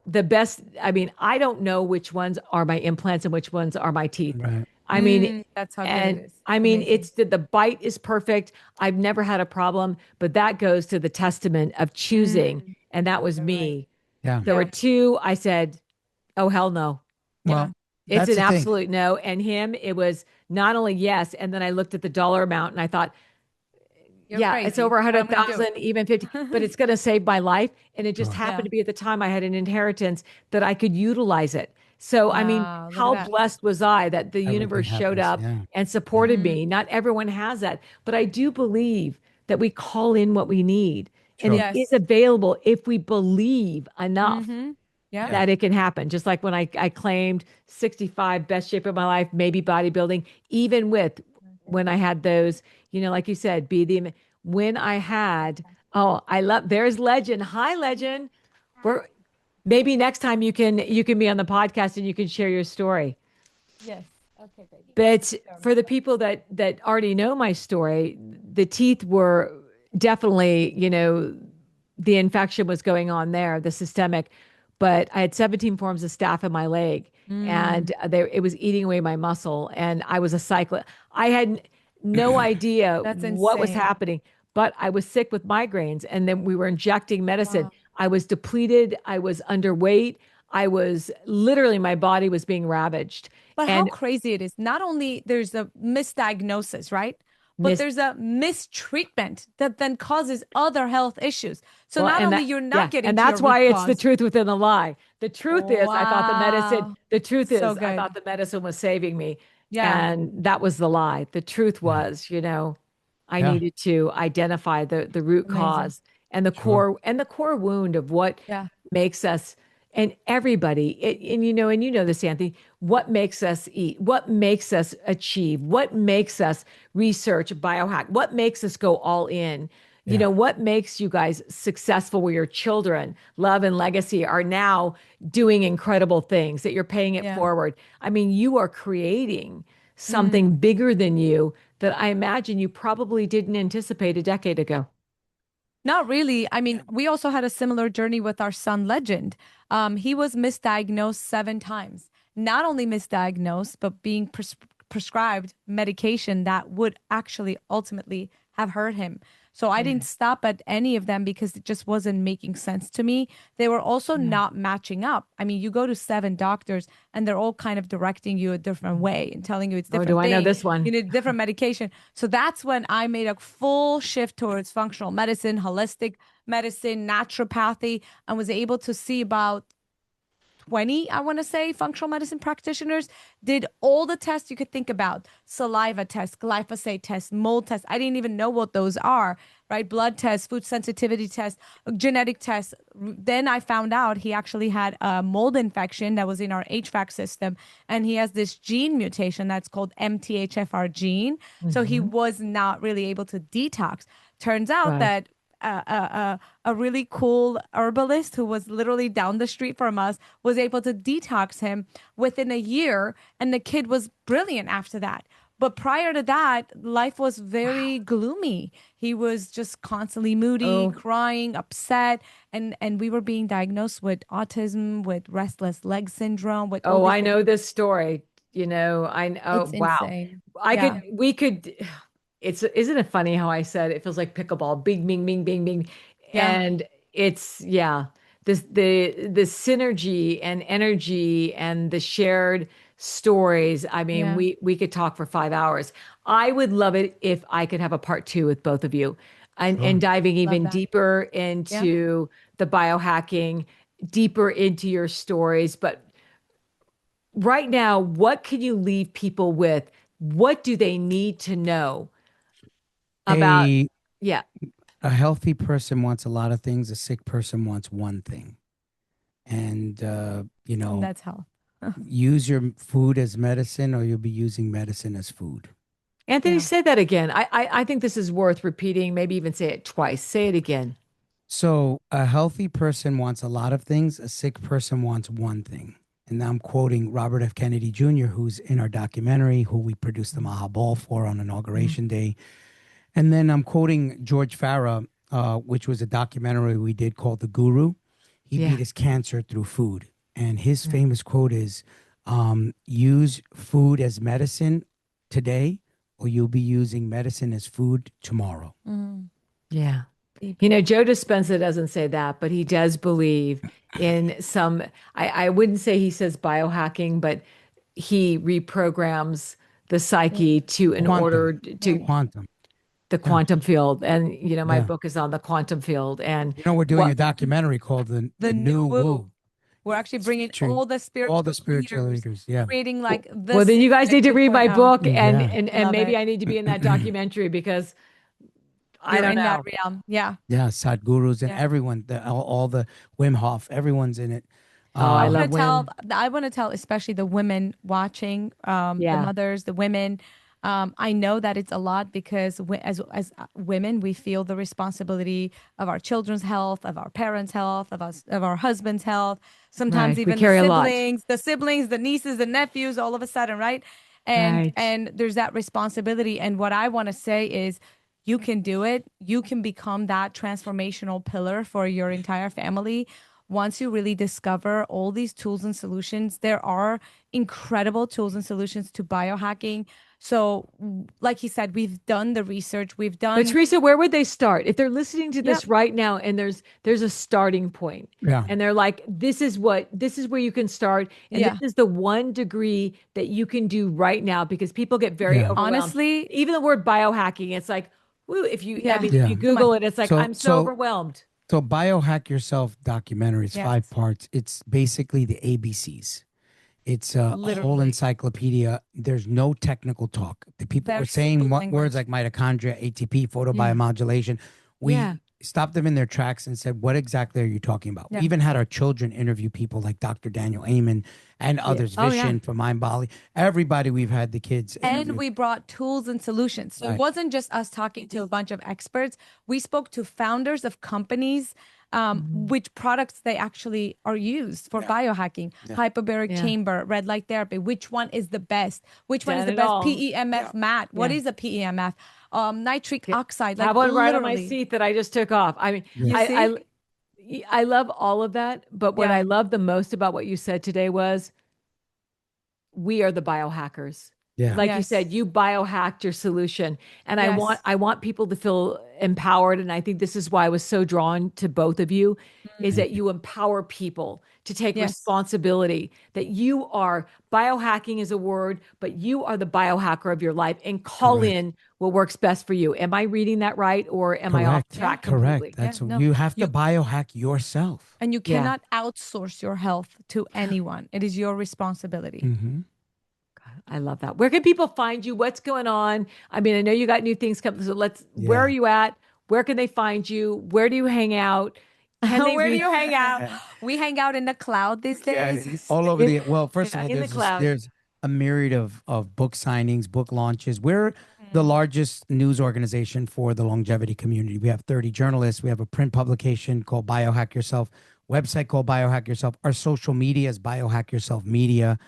[SPEAKER 1] the best, I mean, I don't know which ones are my implants and which ones are my teeth.
[SPEAKER 2] Right.
[SPEAKER 1] I mean,
[SPEAKER 3] That's how good it
[SPEAKER 1] and
[SPEAKER 3] is.
[SPEAKER 1] I mean,
[SPEAKER 3] Amazing.
[SPEAKER 1] it's the bite is perfect. I've never had a problem, but that goes to the testament of choosing. And that was
[SPEAKER 3] You're right.
[SPEAKER 1] me.
[SPEAKER 2] Yeah.
[SPEAKER 1] There were
[SPEAKER 3] Yeah.
[SPEAKER 1] two, I said, oh, hell no.
[SPEAKER 3] Yeah.
[SPEAKER 2] Well,
[SPEAKER 1] It's
[SPEAKER 2] that's
[SPEAKER 1] an
[SPEAKER 2] the thing.
[SPEAKER 1] absolute no. And him, it was not only yes. And then I looked at the dollar amount and I thought,
[SPEAKER 3] You're
[SPEAKER 1] yeah, it's
[SPEAKER 3] crazy.
[SPEAKER 1] over a
[SPEAKER 3] What I'm
[SPEAKER 1] hundred
[SPEAKER 3] gonna do.
[SPEAKER 1] thousand, even 50, but it's going to save my life. And it just
[SPEAKER 2] Sure.
[SPEAKER 1] happened
[SPEAKER 3] Yeah.
[SPEAKER 1] to be at the time I had an inheritance that I could utilize it. So, I mean,
[SPEAKER 3] Wow. Look at
[SPEAKER 1] how
[SPEAKER 3] that.
[SPEAKER 1] blessed was I that the
[SPEAKER 2] Everything
[SPEAKER 1] universe showed
[SPEAKER 2] happens.
[SPEAKER 1] up
[SPEAKER 2] Yeah.
[SPEAKER 1] and supported me? Not everyone has that, but I do believe that we call in what we need and
[SPEAKER 2] Sure.
[SPEAKER 1] it is
[SPEAKER 3] Yes.
[SPEAKER 1] available if we believe enough
[SPEAKER 3] Yeah.
[SPEAKER 2] Yeah.
[SPEAKER 1] that it can happen. Just like when I claimed 65, best shape of my life, maybe bodybuilding, even with when I had those, like you said, when I had, oh, there's Legend. Hi, Legend. We're maybe next time you can be on the podcast and you can share your story.
[SPEAKER 3] Yes. Okay, baby.
[SPEAKER 1] But for the people that already know my story, the teeth were definitely, the infection was going on there, the systemic. But I had 17 forms of staph in my leg, and it was eating away my muscle. And I was a cyclist. I had no idea
[SPEAKER 3] That's
[SPEAKER 1] what was
[SPEAKER 3] insane.
[SPEAKER 1] happening, but I was sick with migraines, and then we were injecting medicine.
[SPEAKER 3] Wow.
[SPEAKER 1] I was depleted. I was underweight. I was literally, my body was being ravaged.
[SPEAKER 3] But how
[SPEAKER 1] And
[SPEAKER 3] crazy it is. Not only there's a misdiagnosis, right? But
[SPEAKER 1] miss
[SPEAKER 3] there's a mistreatment that then causes other health issues. So
[SPEAKER 1] Well,
[SPEAKER 3] not
[SPEAKER 1] and
[SPEAKER 3] only
[SPEAKER 1] that,
[SPEAKER 3] you're
[SPEAKER 1] yeah,
[SPEAKER 3] not getting
[SPEAKER 1] and
[SPEAKER 3] to your
[SPEAKER 1] that's why
[SPEAKER 3] root
[SPEAKER 1] it's the
[SPEAKER 3] cause.
[SPEAKER 1] truth within the lie. The truth is,
[SPEAKER 3] Wow. So
[SPEAKER 1] I
[SPEAKER 3] good.
[SPEAKER 1] thought the medicine was saving me.
[SPEAKER 3] Yeah.
[SPEAKER 1] And that was the lie. The truth
[SPEAKER 2] Yeah.
[SPEAKER 1] was, I
[SPEAKER 2] Yeah.
[SPEAKER 1] needed to identify the root
[SPEAKER 3] Amazing.
[SPEAKER 1] cause and
[SPEAKER 2] Sure.
[SPEAKER 1] the core wound of what
[SPEAKER 3] Yeah.
[SPEAKER 1] makes us and everybody and you know this, Anthony, what makes us eat, what makes us achieve, what makes us research biohack, what makes us go all in,
[SPEAKER 2] Yeah.
[SPEAKER 1] what makes you guys successful where your children love and legacy are now doing incredible things that you're paying it
[SPEAKER 3] Yeah.
[SPEAKER 1] forward. I mean, you are creating something bigger than you that I imagine you probably didn't anticipate a decade ago.
[SPEAKER 3] Not really. I mean, we also had a similar journey with our son, Legend. He was misdiagnosed 7 times. Not only misdiagnosed, but being prescribed medication that would actually ultimately have hurt him. So I didn't stop at any of them because it just wasn't making sense to me. They were also not matching up. I mean, you go to 7 doctors and they're all kind of directing you a different way and telling you it's
[SPEAKER 1] Oh, do
[SPEAKER 3] different
[SPEAKER 1] I know
[SPEAKER 3] thing.
[SPEAKER 1] this one?
[SPEAKER 3] You need different medication. So that's when I made a full shift towards functional medicine, holistic medicine, naturopathy, and was able to see about 20, I want to say, functional medicine practitioners, did all the tests you could think about: saliva test, glyphosate test, mold test. I didn't even know what those are, right? Blood tests, food sensitivity tests, genetic tests. Then I found out he actually had a mold infection that was in our HVAC system, and he has this gene mutation that's called MTHFR gene. So he was not really able to detox. Turns out
[SPEAKER 1] Right.
[SPEAKER 3] that a really cool herbalist who was literally down the street from us was able to detox him within a year, and the kid was brilliant after that. But prior to that, life was very gloomy. He was just constantly moody,
[SPEAKER 1] Oh,
[SPEAKER 3] crying, upset, and we were being diagnosed with autism, with restless leg syndrome, with all
[SPEAKER 1] oh,
[SPEAKER 3] these
[SPEAKER 1] I
[SPEAKER 3] things.
[SPEAKER 1] know this story. I know. Oh,
[SPEAKER 3] It's
[SPEAKER 1] wow.
[SPEAKER 3] insane.
[SPEAKER 1] I
[SPEAKER 3] Yeah.
[SPEAKER 1] could, we could, isn't it funny how I said it feels like pickleball, bing, bing, bing, bing, bing.
[SPEAKER 3] Yeah.
[SPEAKER 1] And yeah, the synergy and energy and the shared stories. I mean,
[SPEAKER 3] Yeah.
[SPEAKER 1] we could talk for 5 hours. I would love it if I could have a part two with both of you and
[SPEAKER 2] Sure.
[SPEAKER 1] diving
[SPEAKER 3] Love
[SPEAKER 1] even
[SPEAKER 3] that.
[SPEAKER 1] deeper
[SPEAKER 3] Yeah.
[SPEAKER 1] into the biohacking, deeper into your stories. But right now, what can you leave people with? What do they need to know about?
[SPEAKER 2] A
[SPEAKER 1] Yeah,
[SPEAKER 2] a healthy person wants a lot of things. A sick person wants one thing. And
[SPEAKER 3] And that's health.
[SPEAKER 2] use your food as medicine, or you'll be using medicine as food.
[SPEAKER 1] Anthony,
[SPEAKER 3] Yeah.
[SPEAKER 1] say that again. I think this is worth repeating. Maybe even say it twice. Say it again.
[SPEAKER 2] So a healthy person wants a lot of things. A sick person wants one thing. And now I'm quoting Robert F. Kennedy Jr., who's in our documentary, who we produced the Maha Ball for on
[SPEAKER 1] Mm.
[SPEAKER 2] Inauguration Day. And then I'm quoting George Farah, which was a documentary we did called The Guru. He beat
[SPEAKER 1] Yeah.
[SPEAKER 2] his cancer through food. And his
[SPEAKER 1] Yeah.
[SPEAKER 2] famous quote is, use food as medicine today, or you'll be using medicine as food tomorrow.
[SPEAKER 3] Mm.
[SPEAKER 1] Yeah.
[SPEAKER 3] Deep.
[SPEAKER 1] You know, Joe Dispenza doesn't say that, but he does believe in some, I wouldn't say he says biohacking, but he reprograms the
[SPEAKER 3] Yeah.
[SPEAKER 1] psyche to in
[SPEAKER 2] Quantum,
[SPEAKER 1] order
[SPEAKER 3] Yeah.
[SPEAKER 1] to
[SPEAKER 2] quantum.
[SPEAKER 1] the
[SPEAKER 2] Yeah,
[SPEAKER 1] quantum field. And, you know, my
[SPEAKER 2] yeah.
[SPEAKER 1] book is on the quantum field. And
[SPEAKER 2] We're doing
[SPEAKER 1] what
[SPEAKER 2] a documentary called The
[SPEAKER 3] The new
[SPEAKER 2] New
[SPEAKER 3] woo.
[SPEAKER 2] Woo.
[SPEAKER 3] We're actually
[SPEAKER 2] It's
[SPEAKER 3] bringing
[SPEAKER 2] featuring
[SPEAKER 3] all the
[SPEAKER 2] all the
[SPEAKER 3] spiritual
[SPEAKER 2] spiritual
[SPEAKER 3] leaders,
[SPEAKER 2] leaders. Yeah.
[SPEAKER 3] creating like the
[SPEAKER 1] well, then you guys need
[SPEAKER 3] Systemic
[SPEAKER 1] to read my
[SPEAKER 3] 2.0.
[SPEAKER 1] book and
[SPEAKER 2] Yeah.
[SPEAKER 3] I
[SPEAKER 1] and
[SPEAKER 3] love
[SPEAKER 1] maybe
[SPEAKER 3] it.
[SPEAKER 1] I need to be in that documentary because I
[SPEAKER 3] You're
[SPEAKER 1] don't
[SPEAKER 3] in that
[SPEAKER 1] know.
[SPEAKER 3] realm. Yeah.
[SPEAKER 2] Yeah. Sadhgurus and
[SPEAKER 3] Yeah.
[SPEAKER 2] everyone, all the Wim Hof, everyone's in it.
[SPEAKER 1] Oh, I
[SPEAKER 3] I
[SPEAKER 2] Um,
[SPEAKER 3] want
[SPEAKER 1] love
[SPEAKER 3] to tell,
[SPEAKER 1] women.
[SPEAKER 3] I want to tell, especially the women watching, the
[SPEAKER 1] Yeah,
[SPEAKER 3] mothers, the women. I know that it's a lot because as women, we feel the responsibility of our children's health, of our parents' health, of us, of our husband's health. Sometimes
[SPEAKER 1] right. We
[SPEAKER 3] even
[SPEAKER 1] carry a lot.
[SPEAKER 3] the siblings, the nieces, the nephews, all of a sudden, right?
[SPEAKER 1] Right.
[SPEAKER 3] And there's that responsibility. And what I want to say is, you can do it. You can become that transformational pillar for your entire family once you really discover all these tools and solutions. There are incredible tools and solutions to biohacking. So, like he said, we've done the research. We've
[SPEAKER 1] But
[SPEAKER 3] done,
[SPEAKER 1] Teresa, where would they start? If they're listening to
[SPEAKER 3] yep,
[SPEAKER 1] this right now and there's a starting point
[SPEAKER 2] yeah.
[SPEAKER 1] and they're like, this is where you can start, and this
[SPEAKER 3] yeah.
[SPEAKER 1] is the one degree that you can do right now because people get very
[SPEAKER 2] Yeah.
[SPEAKER 1] overwhelmed.
[SPEAKER 3] Honestly,
[SPEAKER 1] Even the word biohacking, it's like, woo, I
[SPEAKER 3] yeah,
[SPEAKER 1] mean, if
[SPEAKER 2] Yeah.
[SPEAKER 1] you
[SPEAKER 3] too much.
[SPEAKER 1] Google it, it's like,
[SPEAKER 2] So
[SPEAKER 1] I'm so
[SPEAKER 2] so
[SPEAKER 1] overwhelmed.
[SPEAKER 2] so Biohack Yourself documentary is
[SPEAKER 3] Yes,
[SPEAKER 2] 5 parts. It's basically the ABCs. It's a whole
[SPEAKER 3] literally.
[SPEAKER 2] encyclopedia. There's no technical talk. The people were
[SPEAKER 3] Very
[SPEAKER 2] saying
[SPEAKER 3] simple
[SPEAKER 2] what words
[SPEAKER 3] language.
[SPEAKER 2] like mitochondria, ATP,
[SPEAKER 1] Yeah.
[SPEAKER 2] photobiomodulation.
[SPEAKER 1] Yeah.
[SPEAKER 2] We stopped them in their tracks and said, "What exactly are you talking about?" We
[SPEAKER 3] Yeah.
[SPEAKER 2] even had our children interview people like Dr. Daniel Amen and
[SPEAKER 1] Yeah.
[SPEAKER 2] others,
[SPEAKER 1] Oh, yeah.
[SPEAKER 2] Vishen from Mind Bali. Everybody we've had the kids
[SPEAKER 3] And
[SPEAKER 2] interview.
[SPEAKER 3] we brought tools and solutions. So it
[SPEAKER 2] Right.
[SPEAKER 3] wasn't just us talking to a bunch of experts. We spoke to founders of companies,
[SPEAKER 1] Mhm.
[SPEAKER 3] which products they actually are used for
[SPEAKER 2] Yeah.
[SPEAKER 3] biohacking,
[SPEAKER 2] Yeah.
[SPEAKER 3] hyperbaric
[SPEAKER 1] Yeah.
[SPEAKER 3] chamber, red light therapy. Which one is the best? Which one is
[SPEAKER 1] Done
[SPEAKER 3] the
[SPEAKER 1] it
[SPEAKER 3] best?
[SPEAKER 1] all.
[SPEAKER 3] PEMF
[SPEAKER 2] Yeah.
[SPEAKER 3] mat. What
[SPEAKER 1] Yeah.
[SPEAKER 3] is a PEMF? Nitric
[SPEAKER 1] Okay.
[SPEAKER 3] oxide.
[SPEAKER 1] I
[SPEAKER 3] Like
[SPEAKER 1] have one right on my
[SPEAKER 3] literally.
[SPEAKER 1] seat that I just took off. I mean,
[SPEAKER 2] Yeah.
[SPEAKER 3] You see?
[SPEAKER 1] I love all of that, but what
[SPEAKER 3] Yeah.
[SPEAKER 1] I love the most about what you said today was we are the biohackers.
[SPEAKER 2] Yeah.
[SPEAKER 1] Like you
[SPEAKER 3] Yes.
[SPEAKER 1] said, you biohacked your solution. And
[SPEAKER 3] Yes.
[SPEAKER 1] I want people to feel empowered. And I think this is why I was so drawn to both of you, is
[SPEAKER 3] Mm.
[SPEAKER 2] Thank
[SPEAKER 1] that
[SPEAKER 2] you.
[SPEAKER 1] you empower people to take
[SPEAKER 3] Yes.
[SPEAKER 1] responsibility, that you are biohacking is a word, but you are the biohacker of your life and call
[SPEAKER 2] Correct.
[SPEAKER 1] in what works best for you. Am I reading that right? Or am I off
[SPEAKER 2] Correct.
[SPEAKER 3] Yeah.
[SPEAKER 1] track
[SPEAKER 2] Correct.
[SPEAKER 1] completely?
[SPEAKER 3] Yeah.
[SPEAKER 2] That's
[SPEAKER 3] No.
[SPEAKER 2] you have to
[SPEAKER 3] You
[SPEAKER 2] biohack yourself.
[SPEAKER 3] and you
[SPEAKER 1] Yeah.
[SPEAKER 3] cannot outsource your health to anyone. It is your responsibility.
[SPEAKER 2] Hmm.
[SPEAKER 1] I love that. Where can people find you? What's going on? I mean, I know you got new things coming. So where are
[SPEAKER 2] Yeah.
[SPEAKER 1] you at? Where can they find you? Where do you hang out? Can they
[SPEAKER 3] Where do
[SPEAKER 1] reach
[SPEAKER 3] you hang out? We hang out in the cloud these days.
[SPEAKER 2] all over
[SPEAKER 1] in,
[SPEAKER 2] the, well, first of all,
[SPEAKER 1] in the cloud?
[SPEAKER 2] there's a myriad of book signings, book launches. We're the
[SPEAKER 3] Mhm.
[SPEAKER 2] largest news organization for the longevity community. We have 30 journalists. We have a print publication called Biohack Yourself, website called Biohack Yourself. Our social media is Biohack Yourself Media.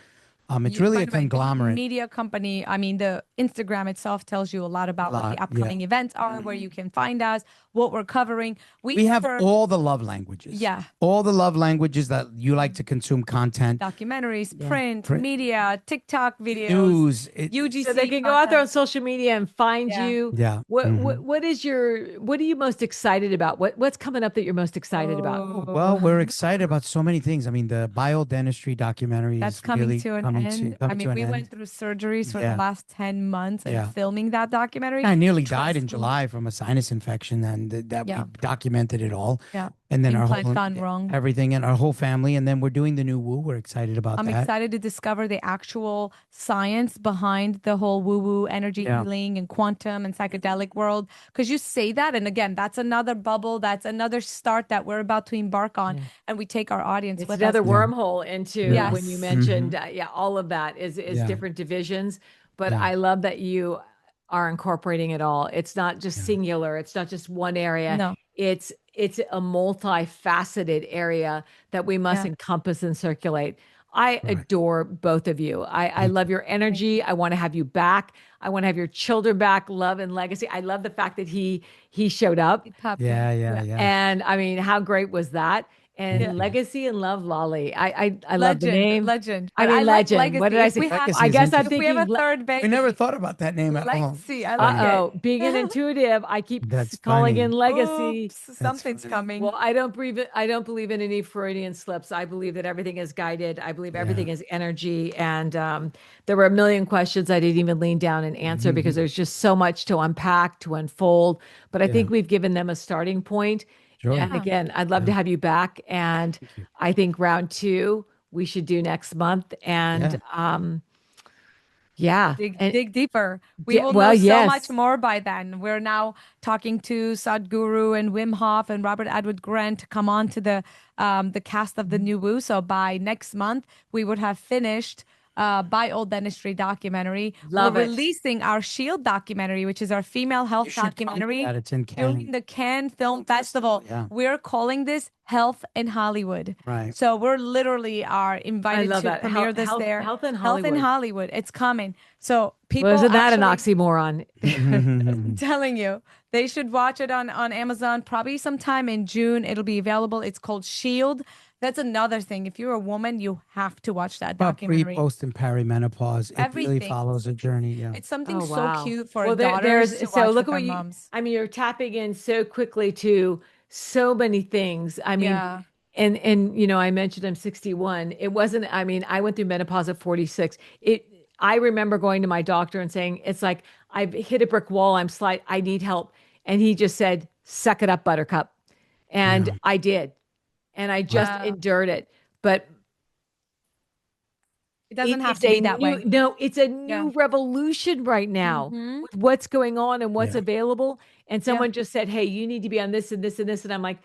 [SPEAKER 2] It's really
[SPEAKER 3] By
[SPEAKER 2] a
[SPEAKER 3] the way, the
[SPEAKER 2] conglomerate.
[SPEAKER 3] media company, I mean, the Instagram itself tells you a lot
[SPEAKER 2] A
[SPEAKER 3] about what the
[SPEAKER 2] lot, yeah.
[SPEAKER 3] upcoming events are, where you can find us, what we're covering. We
[SPEAKER 2] We have
[SPEAKER 3] cover,
[SPEAKER 2] all the love languages.
[SPEAKER 3] yeah,
[SPEAKER 2] All the love languages that you like to consume content.
[SPEAKER 3] documentaries,
[SPEAKER 1] Yeah.
[SPEAKER 3] print, media, TikTok videos,
[SPEAKER 2] News.
[SPEAKER 1] So they
[SPEAKER 3] UGC
[SPEAKER 1] can go out there on
[SPEAKER 3] content.
[SPEAKER 1] social media and find
[SPEAKER 3] Yeah.
[SPEAKER 1] you.
[SPEAKER 2] Yeah.
[SPEAKER 1] What are you most excited about? What's coming up that you're most excited about?
[SPEAKER 2] Well, we're
[SPEAKER 3] Oh,
[SPEAKER 2] excited about so many things. I mean, the biodentistry documentary
[SPEAKER 3] that's
[SPEAKER 2] is
[SPEAKER 3] coming
[SPEAKER 2] really
[SPEAKER 3] to an end. I
[SPEAKER 2] coming to
[SPEAKER 3] mean,
[SPEAKER 2] an
[SPEAKER 3] we
[SPEAKER 2] end.
[SPEAKER 3] went through surgeries for the
[SPEAKER 2] Yeah.
[SPEAKER 3] last 10 months and
[SPEAKER 2] Yeah.
[SPEAKER 3] filming that documentary.
[SPEAKER 2] I nearly died in
[SPEAKER 3] Transformed.
[SPEAKER 2] July from a sinus infection, and that we
[SPEAKER 3] Yeah.
[SPEAKER 2] documented it all.
[SPEAKER 3] Yeah.
[SPEAKER 2] And then our
[SPEAKER 3] Implant
[SPEAKER 2] whole
[SPEAKER 3] gone wrong.
[SPEAKER 2] everything and our whole family. And then we're doing the new Woo. We're excited about
[SPEAKER 3] I'm
[SPEAKER 2] that.
[SPEAKER 3] excited to discover the actual science behind the whole woo-woo energy
[SPEAKER 2] Yeah.
[SPEAKER 3] healing and quantum and psychedelic world. Because you say that, and again, that's another bubble, that's another start that we're about to embark on,
[SPEAKER 1] Yeah.
[SPEAKER 3] and we take our audience
[SPEAKER 1] It's
[SPEAKER 3] with us.
[SPEAKER 1] another
[SPEAKER 2] Yeah.
[SPEAKER 1] wormhole into when you
[SPEAKER 3] Yes.
[SPEAKER 1] mentioned, yeah, all of that is
[SPEAKER 2] Yeah.
[SPEAKER 1] different divisions. But
[SPEAKER 2] Yeah.
[SPEAKER 1] I love that you are incorporating it all. It's not just
[SPEAKER 2] Yeah.
[SPEAKER 1] singular. It's not just one area.
[SPEAKER 3] No.
[SPEAKER 1] It's a multifaceted area that we must
[SPEAKER 3] Yeah.
[SPEAKER 1] encompass and circulate. I
[SPEAKER 2] Correct.
[SPEAKER 1] adore both of you. I
[SPEAKER 2] Thank
[SPEAKER 1] love
[SPEAKER 2] you.
[SPEAKER 1] your energy. I want to have you back. I want to have your children back. Love and legacy. I love the fact that he showed up.
[SPEAKER 2] Yeah. Yeah.
[SPEAKER 3] Yeah.
[SPEAKER 2] Yeah.
[SPEAKER 1] And I mean, how great was that?
[SPEAKER 2] Thank
[SPEAKER 3] Yeah.
[SPEAKER 1] And
[SPEAKER 2] you.
[SPEAKER 1] legacy and love Lolly. I love the
[SPEAKER 3] Legend,
[SPEAKER 1] name.
[SPEAKER 3] legend.
[SPEAKER 1] I
[SPEAKER 3] But I
[SPEAKER 1] mean,
[SPEAKER 3] like
[SPEAKER 1] legend. What did
[SPEAKER 3] legacy.
[SPEAKER 1] I
[SPEAKER 3] If
[SPEAKER 1] say?
[SPEAKER 3] we have,
[SPEAKER 2] Legacy
[SPEAKER 1] I
[SPEAKER 2] is
[SPEAKER 1] guess I'm
[SPEAKER 3] if we have
[SPEAKER 1] thinking
[SPEAKER 3] a third
[SPEAKER 2] We never
[SPEAKER 3] baby,
[SPEAKER 2] thought about that name at all.
[SPEAKER 3] legacy. I like
[SPEAKER 2] Funny.
[SPEAKER 3] it.
[SPEAKER 1] being an intuitive, I keep
[SPEAKER 2] That's
[SPEAKER 1] calling in
[SPEAKER 2] funny.
[SPEAKER 1] legacy.
[SPEAKER 3] Oops,
[SPEAKER 2] That's
[SPEAKER 3] something's
[SPEAKER 2] funny.
[SPEAKER 3] coming.
[SPEAKER 1] Well, I don't believe in any Freudian slips. I believe that everything is guided. I believe
[SPEAKER 2] Yeah.
[SPEAKER 1] everything is energy. And there were a million questions I didn't even lean down and answer because there's just so much to unpack, to unfold. But I
[SPEAKER 2] Yeah.
[SPEAKER 1] think we've given them a starting point.
[SPEAKER 2] Sure.
[SPEAKER 1] And
[SPEAKER 3] Yeah.
[SPEAKER 1] again, I'd love to
[SPEAKER 2] Yeah.
[SPEAKER 1] have you back. And
[SPEAKER 2] Thank you.
[SPEAKER 1] I think round two we should do next month.
[SPEAKER 2] Yeah.
[SPEAKER 1] And yeah. And
[SPEAKER 3] Dig deeper. We will know
[SPEAKER 1] well,
[SPEAKER 3] so much
[SPEAKER 1] yes.
[SPEAKER 3] more by then. We're now talking to Sadhguru and Wim Hof and Robert Edward Grant to come on to the cast of the new Woo. So by next month, we would have finished bioldentistry documentary. We're
[SPEAKER 1] Love it.
[SPEAKER 3] releasing our sHEALed documentary, which is our female
[SPEAKER 2] You
[SPEAKER 3] health
[SPEAKER 2] should come to
[SPEAKER 3] documentary
[SPEAKER 2] that. It's in
[SPEAKER 3] during
[SPEAKER 2] Cannes.
[SPEAKER 3] the Cannes Film Festival.
[SPEAKER 2] Yeah.
[SPEAKER 3] We're calling this Health in Hollywood.
[SPEAKER 2] Right.
[SPEAKER 3] So we're literally are
[SPEAKER 1] I
[SPEAKER 3] invited
[SPEAKER 1] love
[SPEAKER 3] to
[SPEAKER 1] that.
[SPEAKER 3] premiere
[SPEAKER 1] Health,
[SPEAKER 3] this
[SPEAKER 1] health,
[SPEAKER 3] there.
[SPEAKER 1] health in
[SPEAKER 3] Health in
[SPEAKER 1] Hollywood.
[SPEAKER 3] Hollywood. It's coming. So people
[SPEAKER 1] Well, isn't that an
[SPEAKER 3] actually,
[SPEAKER 1] oxymoron?
[SPEAKER 3] I'm telling you, they should watch it on Amazon probably sometime in June. It'll be available. It's called sHEALed. That's another thing. If you're a woman, you have to watch that
[SPEAKER 2] About pre,
[SPEAKER 3] documentary.
[SPEAKER 2] post, and perimenopause. It really
[SPEAKER 3] Everything.
[SPEAKER 2] follows a journey. Yeah.
[SPEAKER 3] It's something
[SPEAKER 1] Oh,
[SPEAKER 3] so
[SPEAKER 1] wow.
[SPEAKER 3] cute for
[SPEAKER 1] Well,
[SPEAKER 3] daughters to
[SPEAKER 1] so
[SPEAKER 3] watch
[SPEAKER 1] look
[SPEAKER 3] with
[SPEAKER 1] at
[SPEAKER 3] their
[SPEAKER 1] what you,
[SPEAKER 3] moms.
[SPEAKER 1] I mean, you're tapping in so quickly to so many things. I mean,
[SPEAKER 3] Yeah.
[SPEAKER 1] and I mentioned I'm 61. It wasn't, I mean, I went through menopause at 46. I remember going to my doctor and saying, it's like, I've hit a brick wall. I need help. And he just said, suck it up, buttercup. And
[SPEAKER 2] Yeah.
[SPEAKER 1] I did. And I just
[SPEAKER 3] Wow.
[SPEAKER 1] endured it. But
[SPEAKER 3] It doesn't have
[SPEAKER 1] it's
[SPEAKER 3] to
[SPEAKER 1] a
[SPEAKER 3] be that
[SPEAKER 1] new,
[SPEAKER 3] way.
[SPEAKER 1] no, it's a
[SPEAKER 3] Yeah.
[SPEAKER 1] new revolution right now
[SPEAKER 3] Hmm.
[SPEAKER 1] with what's going on and what's
[SPEAKER 2] Yeah.
[SPEAKER 1] available. And
[SPEAKER 3] Yeah.
[SPEAKER 1] someone just said, hey, you need to be on this and this and this. And I'm like,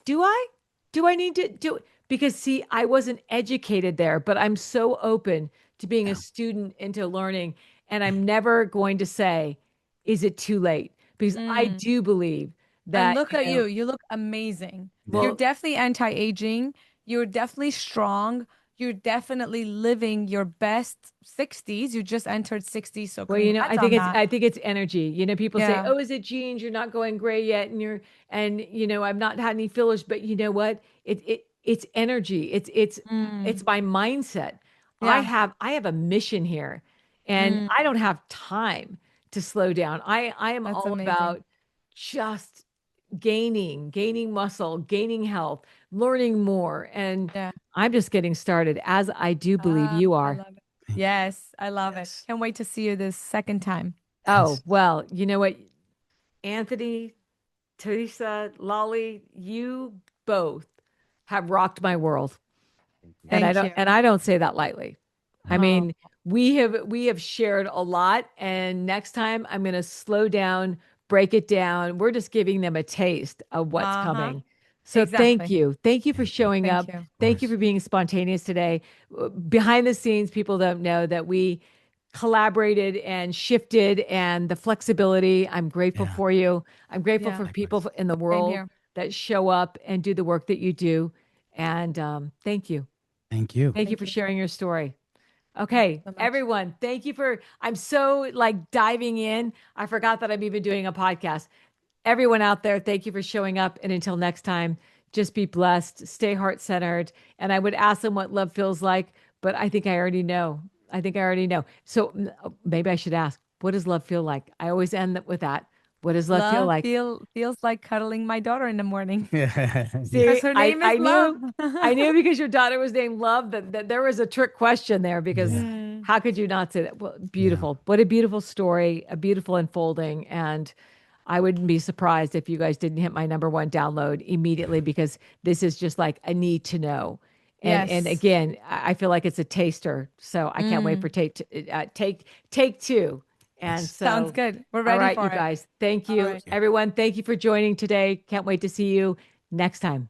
[SPEAKER 1] do I? Do I need to do it? Because see, I wasn't educated there, but I'm so open to being a student into learning. And I'm never going to say, is it too late? Because I
[SPEAKER 3] Mm.
[SPEAKER 1] do believe
[SPEAKER 3] And
[SPEAKER 1] that,
[SPEAKER 3] look at you. You look amazing. You're
[SPEAKER 1] well,
[SPEAKER 3] definitely anti-aging. You're definitely strong. You're definitely living your best 60s. You just entered 60s, so
[SPEAKER 1] well,
[SPEAKER 3] congrats on that.
[SPEAKER 1] I think it's energy. People say,
[SPEAKER 3] Yeah.
[SPEAKER 1] "Oh, is it genes? You're not going gray yet, and I've not had any fillers." But you know what? It's energy. It's
[SPEAKER 3] Mm.
[SPEAKER 1] my mindset.
[SPEAKER 3] Yeah.
[SPEAKER 1] I have a mission here, and
[SPEAKER 3] Mm.
[SPEAKER 1] I don't have time to slow down. I am
[SPEAKER 3] That's
[SPEAKER 1] all
[SPEAKER 3] amazing.
[SPEAKER 1] about just gaining muscle, gaining health, learning more, and
[SPEAKER 3] Yeah.
[SPEAKER 1] I'm just getting started, as I do believe you
[SPEAKER 3] I
[SPEAKER 1] are.
[SPEAKER 3] love it. Yes, I love it.
[SPEAKER 2] Yes.
[SPEAKER 3] Can't wait to see you this second time.
[SPEAKER 1] Oh,
[SPEAKER 2] Yes.
[SPEAKER 1] well, you know what? Anthony, TereZa, Lolly, you both have rocked my world. And
[SPEAKER 3] Thank you.
[SPEAKER 1] I don't say that lightly. I
[SPEAKER 3] Oh,
[SPEAKER 1] mean, we have shared a lot, and next time I'm going to slow down, break it down. We're just giving them a taste of what's coming. So thank
[SPEAKER 3] Exactly.
[SPEAKER 1] you. Thank you for showing
[SPEAKER 3] Thank
[SPEAKER 1] up.
[SPEAKER 3] you.
[SPEAKER 1] Thank you for being spontaneous today. Behind the scenes, people don't know that we collaborated and shifted and the flexibility. I'm grateful
[SPEAKER 2] Yeah.
[SPEAKER 1] for you. I'm grateful
[SPEAKER 3] Yeah.
[SPEAKER 1] for
[SPEAKER 2] Likewise.
[SPEAKER 1] people in the
[SPEAKER 3] Same
[SPEAKER 1] world
[SPEAKER 3] here.
[SPEAKER 1] that show up and do the work that you do. And thank you.
[SPEAKER 2] Thank you.
[SPEAKER 1] Thank you
[SPEAKER 3] Thank
[SPEAKER 1] for
[SPEAKER 3] you.
[SPEAKER 1] sharing your story.
[SPEAKER 3] Thank you
[SPEAKER 1] Okay,
[SPEAKER 3] so much.
[SPEAKER 1] everyone, thank you for, I'm so like diving in. I forgot that I'm even doing a podcast. Everyone out there, thank you for showing up. And until next time, just be blessed, stay heart centered. And I would ask them what love feels like, but I think I already know. I think I already know. So maybe I should ask, what does love feel like? I always end with that. What does love feel
[SPEAKER 3] Love
[SPEAKER 1] like?
[SPEAKER 3] feels like cuddling my daughter in the morning
[SPEAKER 2] Yeah.
[SPEAKER 3] because
[SPEAKER 1] See,
[SPEAKER 3] her name is
[SPEAKER 1] I
[SPEAKER 3] Love.
[SPEAKER 1] knew, I knew because your daughter was named Love that there was a trick question there because
[SPEAKER 2] Yeah.
[SPEAKER 3] Mm,
[SPEAKER 1] how could you not say that? Well,
[SPEAKER 2] Yeah.
[SPEAKER 1] beautiful. What a beautiful story, a beautiful unfolding. And I wouldn't be surprised if you guys didn't hit my number one download immediately because this is just like a need to know. And
[SPEAKER 3] yes.
[SPEAKER 1] again, I feel like it's a taster. So I can't wait for
[SPEAKER 3] Mm,
[SPEAKER 1] take two. And
[SPEAKER 2] Yes.
[SPEAKER 3] sounds
[SPEAKER 1] so,
[SPEAKER 3] good. We're
[SPEAKER 1] all
[SPEAKER 3] ready
[SPEAKER 1] right, you
[SPEAKER 3] for it.
[SPEAKER 1] guys. Thank
[SPEAKER 3] All
[SPEAKER 1] you.
[SPEAKER 3] right.
[SPEAKER 1] Everyone, thank you for joining today. Can't wait to see you next time.